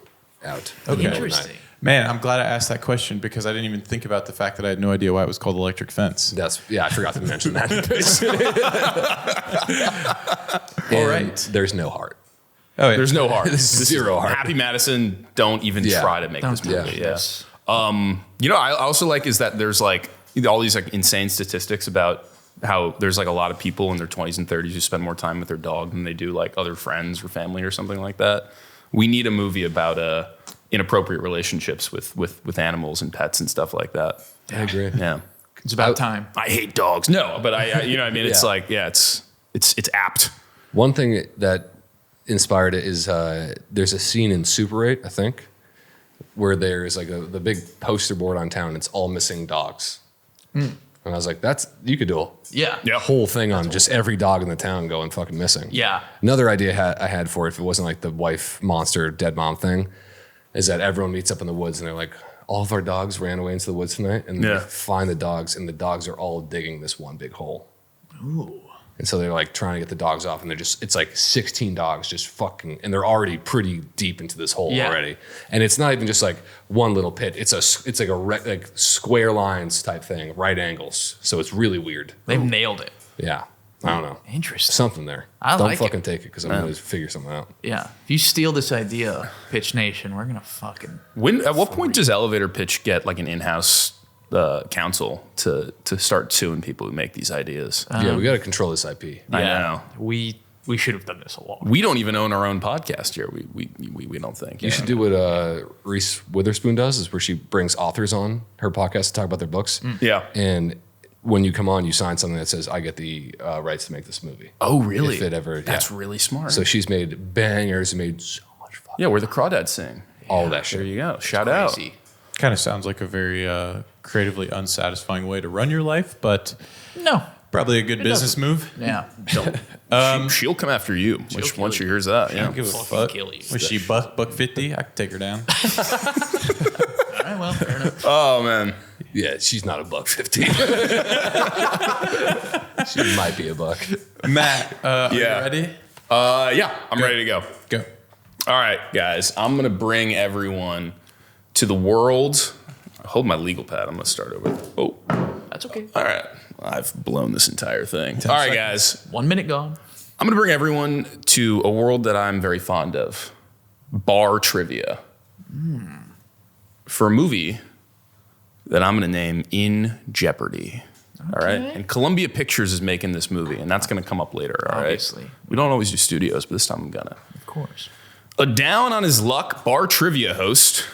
out. Okay. Interesting. Man, I'm glad I asked that question because I didn't even think about the fact that I had no idea why it was called electric fence. I forgot to mention that. All right. There's no heart. Oh, yeah. There's no heart. Zero heart. Happy Madison, don't even try to make this movie. Yeah. I also like is that there's like all these like insane statistics about how there's like a lot of people in their 20s and 30s who spend more time with their dog than they do like other friends or family or something like that. We need a movie about inappropriate relationships with animals and pets and stuff like that. I agree. Yeah. It's about time. I hate dogs. No, but I you know what I mean? It's like, it's apt. One thing that inspired it is there's a scene in Super 8, I think, where there's like the big poster board on town. It's all missing dogs. And I was like, you could do a whole thing on just every dog in the town going fucking missing. Yeah. Another idea I had for it, if it wasn't like the wife monster dead mom thing, is that everyone meets up in the woods and they're like, all of our dogs ran away into the woods tonight, and they find the dogs, and the dogs are all digging this one big hole. Ooh. And so they're like trying to get the dogs off, and it's like 16 dogs just fucking, and they're already pretty deep into this hole already. And it's not even just like one little pit. It's like like square lines type thing, right angles. So it's really weird. They've nailed it. Yeah. I don't know. Interesting. Something there. I Don't like fucking it. take it because I'm going to figure something out. Yeah. If you steal this idea, Pitch Nation, we're going to fucking. At what point does Elevator Pitch get like an in-house counsel to start suing people who make these ideas? Yeah, we got to control this IP. I know. We should have done this a lot. We don't even own our own podcast here. We don't think. You should do what Reese Witherspoon does, is where she brings authors on her podcast to talk about their books. Yeah. And when you come on, you sign something that says, I get the rights to make this movie. Oh, really? If it ever, That's really smart. So she's made bangers, made so much fun. yeah, where the crawdads sing. All that shit. There you go. Shout out. Crazy. Kind of sounds like a very creatively unsatisfying way to run your life, but No. probably a good business move. Yeah. She'll come after you once she hears that. I Yeah. don't give a Fucking fuck. kill you. Was she buck 50? I could take her down. All right, well, fair enough. Oh man. Yeah, she's not a $1.15. She might be a buck. Matt, are you Yeah. ready? Yeah, I'm ready to go. Go. All right, guys, I'm going to bring everyone to the world. Hold my legal pad. I'm going to start over. Oh, That's okay. all right. I've blown this entire thing. All right, guys. 1 minute gone. I'm going to bring everyone to a world that I'm very fond of. Bar trivia. For a movie that I'm going to name In Jeopardy. All right. And Columbia Pictures is making this movie, and that's going to come up later. All right. Obviously. We don't always do studios, but this time I'm going to. Of course. A down on his luck bar trivia host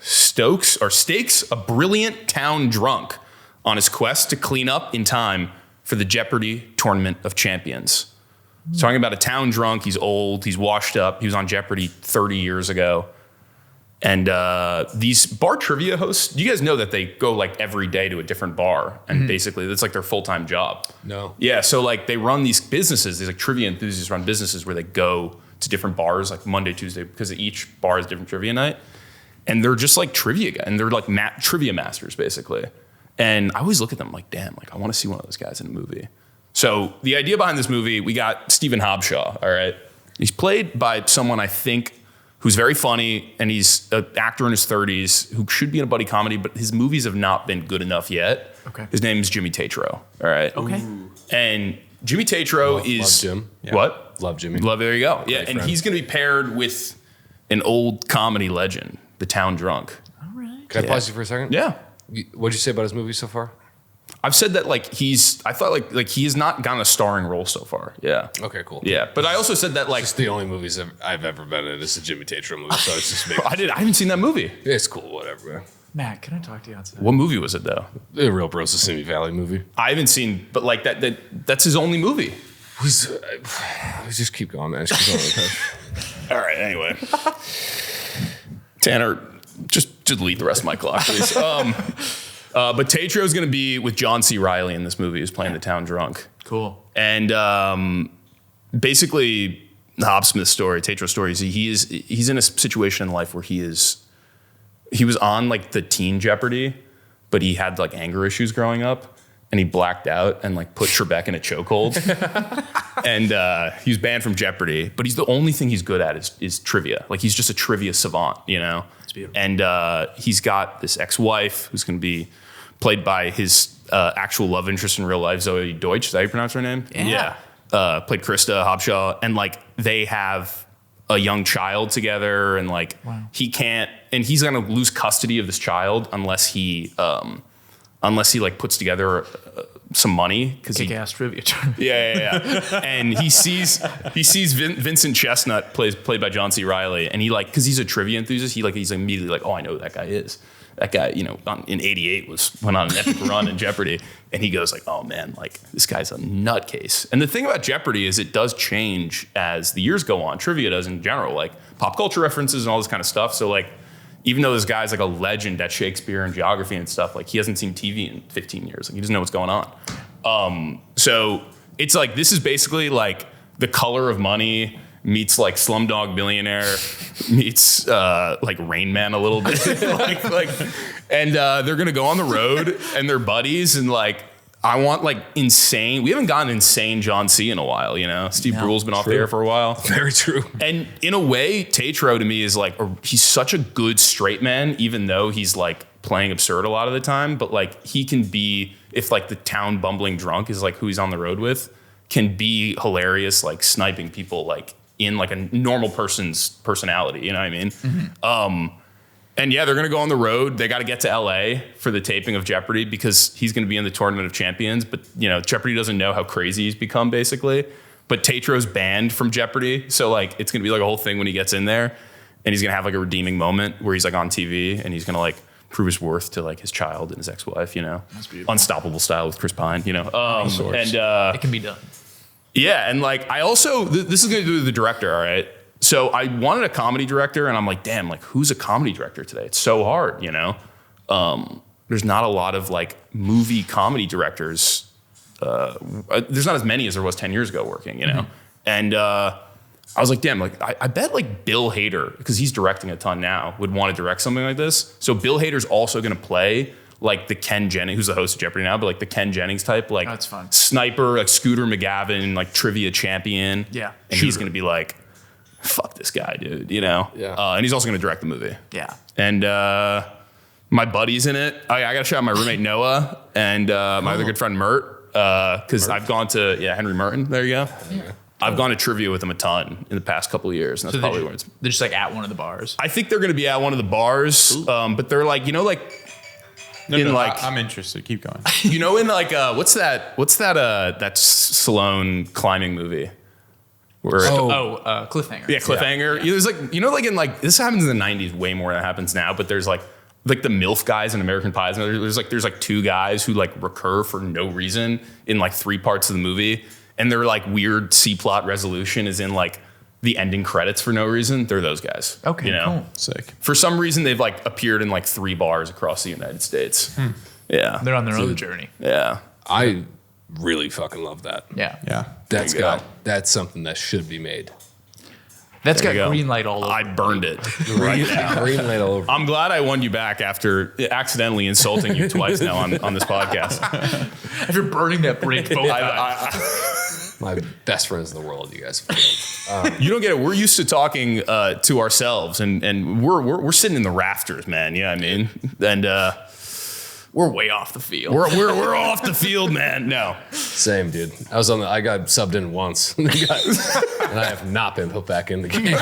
stakes a brilliant town drunk on his quest to clean up in time for the Jeopardy Tournament of Champions. He's talking about a town drunk. He's old. He's washed up. He was on Jeopardy 30 years ago. And these bar trivia hosts, you guys know that they go like every day to a different bar, and basically that's like their full-time job. No. Yeah, so like they run these businesses. These like trivia enthusiasts run businesses where they go to different bars like Monday, Tuesday, because each bar has different trivia night. And they're just like trivia guys, and they're like trivia masters basically. And I always look at them like, damn, like I want to see one of those guys in a movie. So the idea behind this movie, we got Stephen Hobshaw, all right? He's played by someone I think who's very funny, and he's an actor in his 30s who should be in a buddy comedy, but his movies have not been good enough yet. Okay. His name is Jimmy Tatro, all right? Okay. And Jimmy Tatro is... Love Jim. Yeah. What? Love Jimmy. Love, there you go. Yeah, and friend. he's going to be paired with an old comedy legend, the town drunk. All right. Can I pause you for a second? Yeah. What'd you say about his movie so far? I've said that like I thought like he has not gotten a starring role so far. Yeah. Okay, cool. Yeah, but I also said that like It's the only movies I've ever been in is a Jimmy Tatro movie, so it's just I haven't seen that movie. it's cool, whatever, man. Matt, can I talk to you outside? What movie was it though? The real Bros of Simi Valley movie. I haven't seen, but like that's his only movie. Just keep going, man. Just keep going, Coach. All right. Anyway, Tanner, just delete the rest of my clock, please. But Tatro is going to be with John C. Reilly in this movie, who's playing the town drunk. Cool. And basically, Hob Smith's story, Tatro's story, is he's in a situation in life where he was on like the teen Jeopardy, but he had like anger issues growing up, and he blacked out and like put Trebek in a chokehold. And he was banned from Jeopardy, but the only thing he's good at is trivia. Like he's just a trivia savant, you know? That's beautiful. And he's got this ex-wife who's going to be played by his actual love interest in real life, Zoe Deutsch. Is that how you pronounce her name? Yeah. Played Krista Hobshaw. And like they have a young child together, and like he can't, and he's going to lose custody of this child unless he like puts together some money because Kick-ass trivia tournament. yeah. And he sees Vincent Chestnut played by John C. Reilly, and he like, because he's a trivia enthusiast, he's immediately like, oh, I know who that guy is. That guy, you know, in '88 went on an epic run in Jeopardy, and he goes like, oh man, like this guy's a nutcase. And the thing about Jeopardy is it does change as the years go on. Trivia does in general, like pop culture references and all this kind of stuff. So like, even though this guy's like a legend at Shakespeare and geography and stuff, like he hasn't seen TV in 15 years. Like he doesn't know what's going on. So it's like, this is basically like The Color of Money meets like Slumdog Millionaire meets like Rain Man a little bit. And they're going to go on the road and they're buddies, and like, I want like insane. We haven't gotten insane John C in a while, you know. Steve Brule's been off the air for a while. Very true. And in a way, Tatro to me is like, he's such a good straight man, even though he's like playing absurd a lot of the time. But like he can be, if like the town bumbling drunk is like who he's on the road with, can be hilarious, like sniping people like in like a normal person's personality. You know what I mean? Mm-hmm. And yeah, they're going to go on the road. They got to get to LA for the taping of Jeopardy because he's going to be in the Tournament of Champions. But, you know, Jeopardy doesn't know how crazy he's become, basically. But Tatro's banned from Jeopardy. So, like, it's going to be like a whole thing when he gets in there. And he's going to have like a redeeming moment where he's like on TV and he's going to like prove his worth to like his child and his ex-wife, you know. That's beautiful. Unstoppable style with Chris Pine, you know. And it can be done. yeah, and like I also, this is going to do with the director, all right? So I wanted a comedy director, and I'm like, damn, like who's a comedy director today? It's so hard, you know? There's not a lot of like movie comedy directors. There's not as many as there was 10 years ago working, you know? Mm-hmm. And I was like, damn, like I bet like Bill Hader, because he's directing a ton now, would want to direct something like this. So Bill Hader's also going to play like the Ken Jennings, who's the host of Jeopardy now, but like the Ken Jennings type, like That's fun. sniper, like Scooter McGavin, like trivia champion. Yeah. And he's going to be like, fuck this guy, dude, you know? Yeah. And he's also going to direct the movie. Yeah. And my buddy's in it. I got to shout out my roommate Noah and my other good friend Mert, because I've gone to Henry Merton. There you go. Yeah. I've gone to trivia with him a ton in the past couple of years, and that's probably where it's. They're just like at one of the bars. I think they're going to be at one of the bars, but they're like, I'm interested. Keep going. in like what's that Stallone climbing movie? Where Cliffhanger. Yeah, Cliffhanger. There's like in like this happens in the '90s way more than it happens now. But there's like the MILF guys in American Pies. And there's like two guys who like recur for no reason in like 3 parts of the movie, and their like weird C plot resolution is in like the ending credits for no reason. They're those guys. Okay, cool. Sick. For some reason, they've like appeared in like 3 bars across the United States. Yeah, They're on their own journey. yeah. I really fucking love that. Yeah. Yeah. That's something that should be made. That's There got you go. green light all over. I burned it right now. Green light all over. I'm glad I won you back after accidentally insulting you twice now on this podcast. After burning that bridge both times. My best friends in the world, you guys. You don't get it. We're used to talking to ourselves, and we're sitting in the rafters, man. You know what I mean? And We're way off the field. we're off the field, man. No, Same, dude. I got subbed in once, and I have not been put back in the game.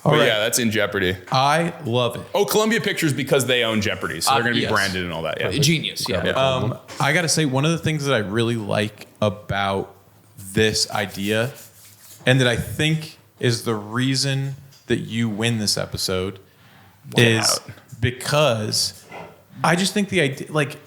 but yeah, that's in Jeopardy. I love it. Oh, Columbia Pictures because they own Jeopardy, so they're going to be yes. branded and all that. Yeah. Genius, yeah. I got to say, one of the things that I really like about this idea, and that I think is the reason that you win this episode, is because I just think the idea, like,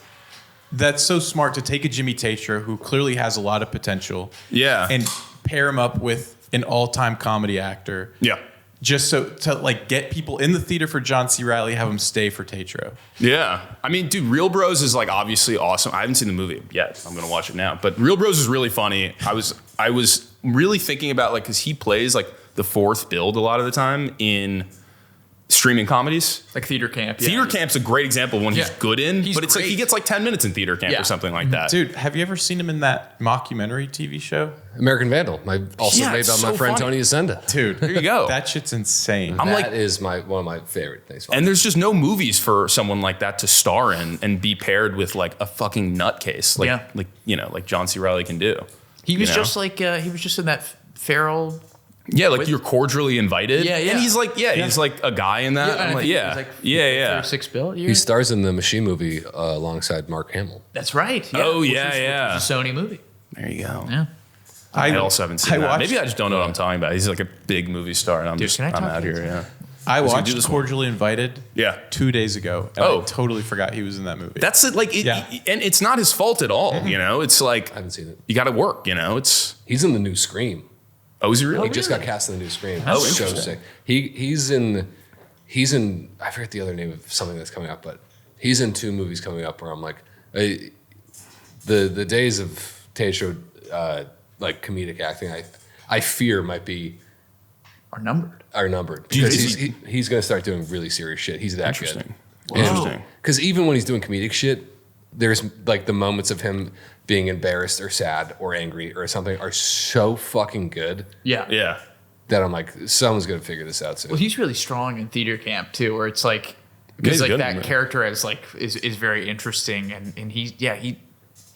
that's so smart to take a Jimmy Tatro who clearly has a lot of potential, Yeah. and pair him up with an all-time comedy actor, Yeah. just so to like get people in the theater for John C. Reilly, have them stay for Tatro. Yeah. I mean, dude, Real Bros is like obviously awesome. I haven't seen the movie yet. I'm going to watch it now. But Real Bros is really funny. I was really thinking about like, because he plays like the fourth build a lot of the time in streaming comedies. Like theater camp. Yeah. Theater Camp's a great example of one he's Yeah. good in, He's but it's like he great. gets like 10 minutes in Theater Camp Yeah. or something like that. Dude, have you ever seen him in that mockumentary TV show? American Vandal, also Yeah, made it's by my so friend funny. Tony Ascenda. Dude, There you go. That shit's insane. I'm like- That is one of my favorite things. And there's just no movies for someone like that to star in and be paired with like a fucking nutcase, like John C. Reilly can do. He was You know? just like, he was just in that feral. Yeah, like you're cordially invited. Yeah, yeah. And he's like, he's like a guy in that. I'm like, yeah. 6 bill. He stars in the Machine movie alongside Mark Hamill. That's right. Yeah. Oh, Which yeah, was yeah. a Sony movie. There you go. Yeah. I also haven't seen that. watched- Maybe I just don't know what I'm talking about. He's like a big movie star, and Dude, can I I'm talk out to you? here. Yeah, I do watched this one. Cordially Invited yeah. 2 days ago. And Oh. I totally forgot he was in that movie. That's it. Like, Yeah. and it's not his fault at all. You know, it's like I haven't seen it. you got to work. You know, it's He's in the new Scream. is he really? He just got cast in the new Scream. Oh, It's so interesting. sick. He's in I forget the other name of something that's coming up, but he's in 2 movies coming up where I'm like, the days of Tatro like comedic acting, I fear might be Are numbered. because is he's going to start doing really serious shit. He's that Interesting. good. Interesting. Because even when he's doing comedic shit, there's like the moments of him being embarrassed or sad or angry or something are so fucking good Yeah. Yeah. that I'm like, someone's going to figure this out soon. Well, he's really strong in theater camp too, where it's like because he's like good that in it. character is is very interesting, and he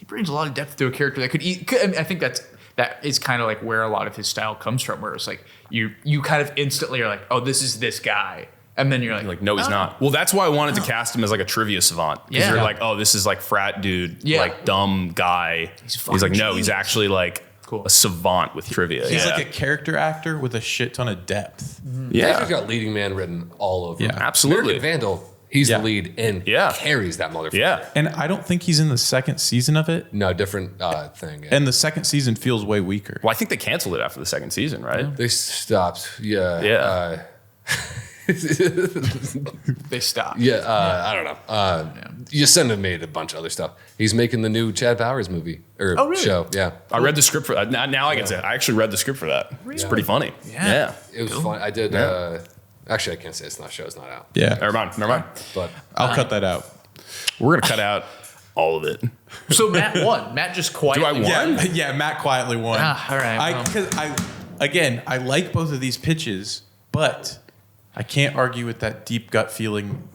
brings a lot of depth to a character that I think that is kind of like where a lot of his style comes from, where it's like you kind of instantly are like, oh, this is this guy, and then you're like, No, he's not. Well, that's why I wanted to cast him as like a trivia savant. Because Yeah. you're like, oh, this is like frat dude, Yeah. like dumb guy. He's He's fucking like, no, he's genius. actually like Cool. a savant with trivia. He's yeah. like a character actor with a shit ton of depth. yeah. He's got leading man written all over him. Yeah. Absolutely. American Vandal, he's Yeah. the lead and Yeah. carries that motherfucker. Yeah. And I don't think he's in the second season of it. No, different thing. Yeah. And the second season feels way weaker. Well, I think they canceled it after the second season, right? They stopped. Yeah. Yeah. they stop. I don't know. Yasenda made a bunch of other stuff. He's making the new Chad Bowers movie or Oh, really? show. Yeah. I read the script for that. Now I get to. I actually read the script for that. It's pretty funny. Yeah. It was fun. I did. Yeah. Actually, I can't say it's not show. It's not out. Yeah. Never mind. But I'll cut that out. We're gonna cut out all of it. So Matt won. Matt just quietly Do I won? won. Yeah, Matt quietly won. All right. Because I like both of these pitches, but I can't argue with that deep gut feeling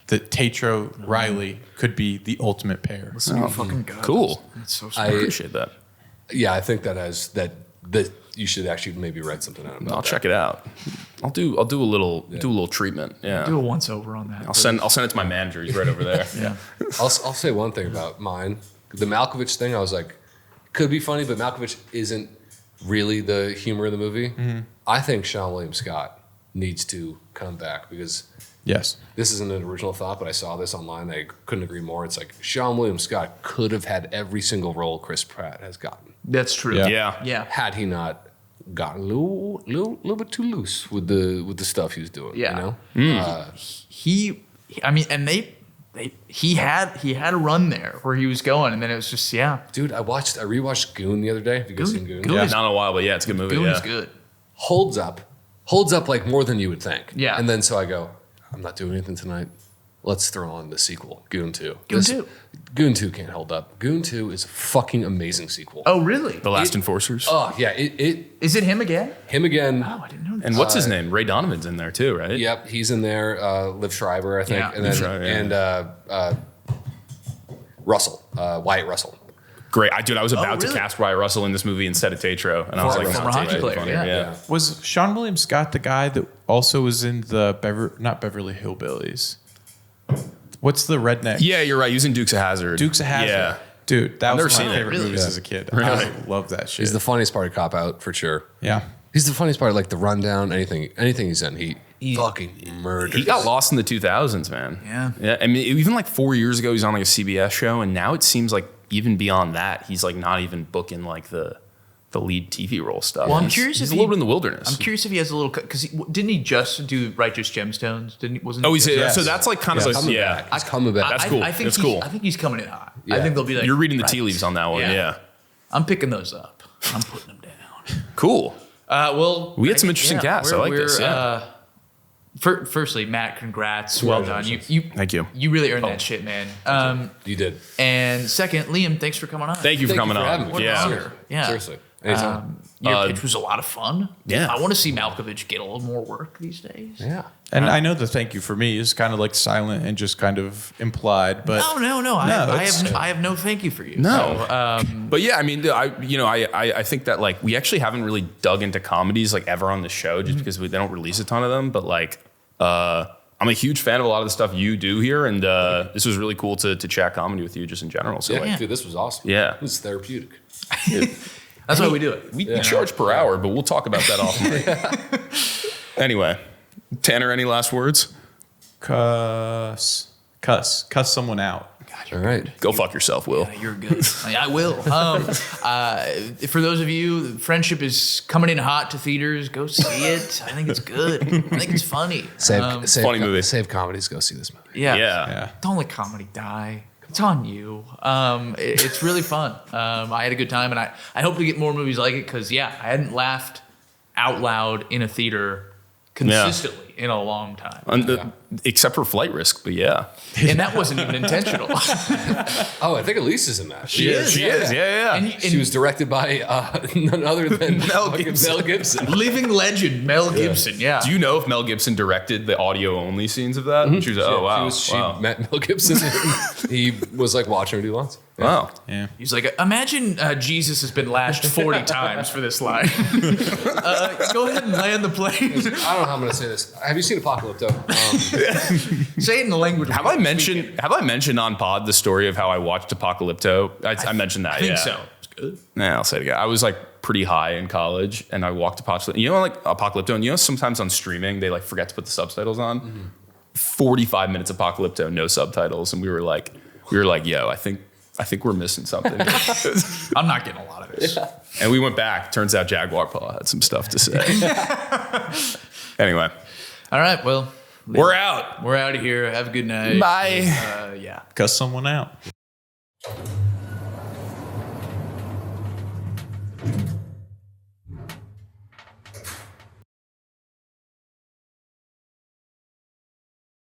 that Tatro Riley could be the ultimate pair. Fucking God. Cool. That's so I smart. appreciate that. Yeah, I think that you should actually maybe write something out about I'll that. check it out. I'll do a little treatment. Yeah. Do a once over on that. I'll send it to my manager. He's right over there. Yeah. I'll say one thing about mine. The Malkovich thing, I was like, could be funny, but Malkovich isn't really the humor of the movie. Mm-hmm. I think Sean William Scott needs to come back because Yes. this isn't an original thought, but I saw this online. I couldn't agree more. It's like Sean William Scott could have had every single role Chris Pratt has gotten That's true. Yeah. Yeah. Yeah. had he not gotten a little bit too loose with the stuff he was doing. Yeah. You know? He had a run there where he was going, and then it was just Dude, I rewatched Goon the other day. Have you guys seen Goon? Goon Yeah. is- Not in a while, but yeah, it's a good movie. Goon Yeah. is good. Holds up like more than you would think. Yeah. And then so I go, I'm not doing anything tonight. Let's throw on the sequel, Goon 2. Goon 2. Goon 2 can't hold up. Goon 2 is a fucking amazing sequel. Oh, really? The Last Enforcers. Oh, yeah. Is it him again? Him again. Oh, I didn't know that. And what's his name? Ray Donovan's in there too, right? Yep, he's in there. Liv Schreiber, I think. Yeah. And Liv then Schreiber, yeah. Russell, Wyatt Russell. Great. I was about really? to cast Wyatt Russell in this movie instead of Tatro, and I was like, Former "Nah, hockey Tatro's player, funnier." yeah. Was Sean William Scott the guy that also was in the not Beverly Hillbillies? What's the redneck? Yeah, you're right. Using Dukes of Hazzard. Dukes of Hazzard. Yeah. Dude, that I've never was one seen of it. my favorite Really? movies Yeah. as a kid. Really? I love that shit. He's the funniest part of Cop Out, for sure. yeah. He's the funniest part of like The Rundown, anything he's in. He fucking murders. He got lost in the 2000s, man. Yeah. Yeah. I mean, even like 4 years ago, he's on like a CBS show, and now it seems like even beyond that, he's like not even booking like the lead TV role stuff. Well, I'm He's- curious he's if a little he- bit in the wilderness. I'm curious if he has a little because didn't he just do Righteous Gemstones? Didn't he? Wasn't Oh, he he's just- Yes. so that's like kind of Yes. like coming yeah. back. He's coming back. That's cool. I think That's he's- cool. I think he's coming in hot. I Yeah. think they'll be like You're reading the right. tea leaves on that one. Yeah. I'm picking those up. I'm putting them down. Cool. Well, We had some interesting casts. I like this, yeah. Firstly, Matt, congrats. Well done. You Thank you. You really earned that shit, man. You did. And second, Liam, thanks for coming on. Thank you for coming having on. me. What an Yeah. honor. Yeah. Seriously. Anytime. Your pitch was a lot of fun. Yeah. I want to see Malkovich get a little more work these days. Yeah. And I know the thank you for me is kind of like silent and just kind of implied, but No. it's- I have no thank you for you. No. So, But yeah, I mean, I think that like we actually haven't really dug into comedies like ever on the show just because they don't release a ton of them. But like, I'm a huge fan of a lot of the stuff you do here, and this was really cool to chat comedy with you just in general. So Yeah, like, dude, this was awesome. Yeah. It was therapeutic. that's why we do it. we charge per hour, but we'll talk about that off mic. Anyway, Tanner, any last words? cuss someone out. All right. Go fuck yourself, Will. You're good. I will. For those of you, Friendship is coming in hot to theaters. Go see it. I think it's good. I think it's funny. Save Funny movie. Save comedies. Go see this movie. Yeah. Yeah. Don't let comedy die. It's on you. It's really fun. I had a good time, and I hope to get more movies like it because, I hadn't laughed out loud in a theater consistently in a long time. Except for Flight Risk, but yeah. And that wasn't even intentional. Oh, I think Elise is in that. She is. Yeah. And She was directed by none other than Mel fucking Gibson. Mel Gibson. living legend, Mel Gibson. Yeah. Do you know if Mel Gibson directed the audio only scenes of that? She was, oh, wow. She wow. met Mel Gibson. And he was like watching her do lines. Wow. Yeah. He's like, imagine Jesus has been lashed 40 times for this line. Go ahead and land the plane. I don't know how I'm going to say this. Have you seen Apocalypto? Say it in the language. Have I mentioned on pod the story of how I watched Apocalypto? I mentioned that. I think yeah. so. It's good. Nah, I'll say it again. I was like pretty high in college, and I walked Apocalypto. You know, like Apocalypto, and you know, sometimes on streaming they like forget to put the subtitles on. 45 minutes Apocalypto, no subtitles, and we were like, yo, I think we're missing something. I'm not getting a lot of this. And we went back. Turns out Jaguar Paw had some stuff to say. Anyway, All right. Well, we're out. we're out of here. Have a good night. Bye. Yeah. Cuss someone out.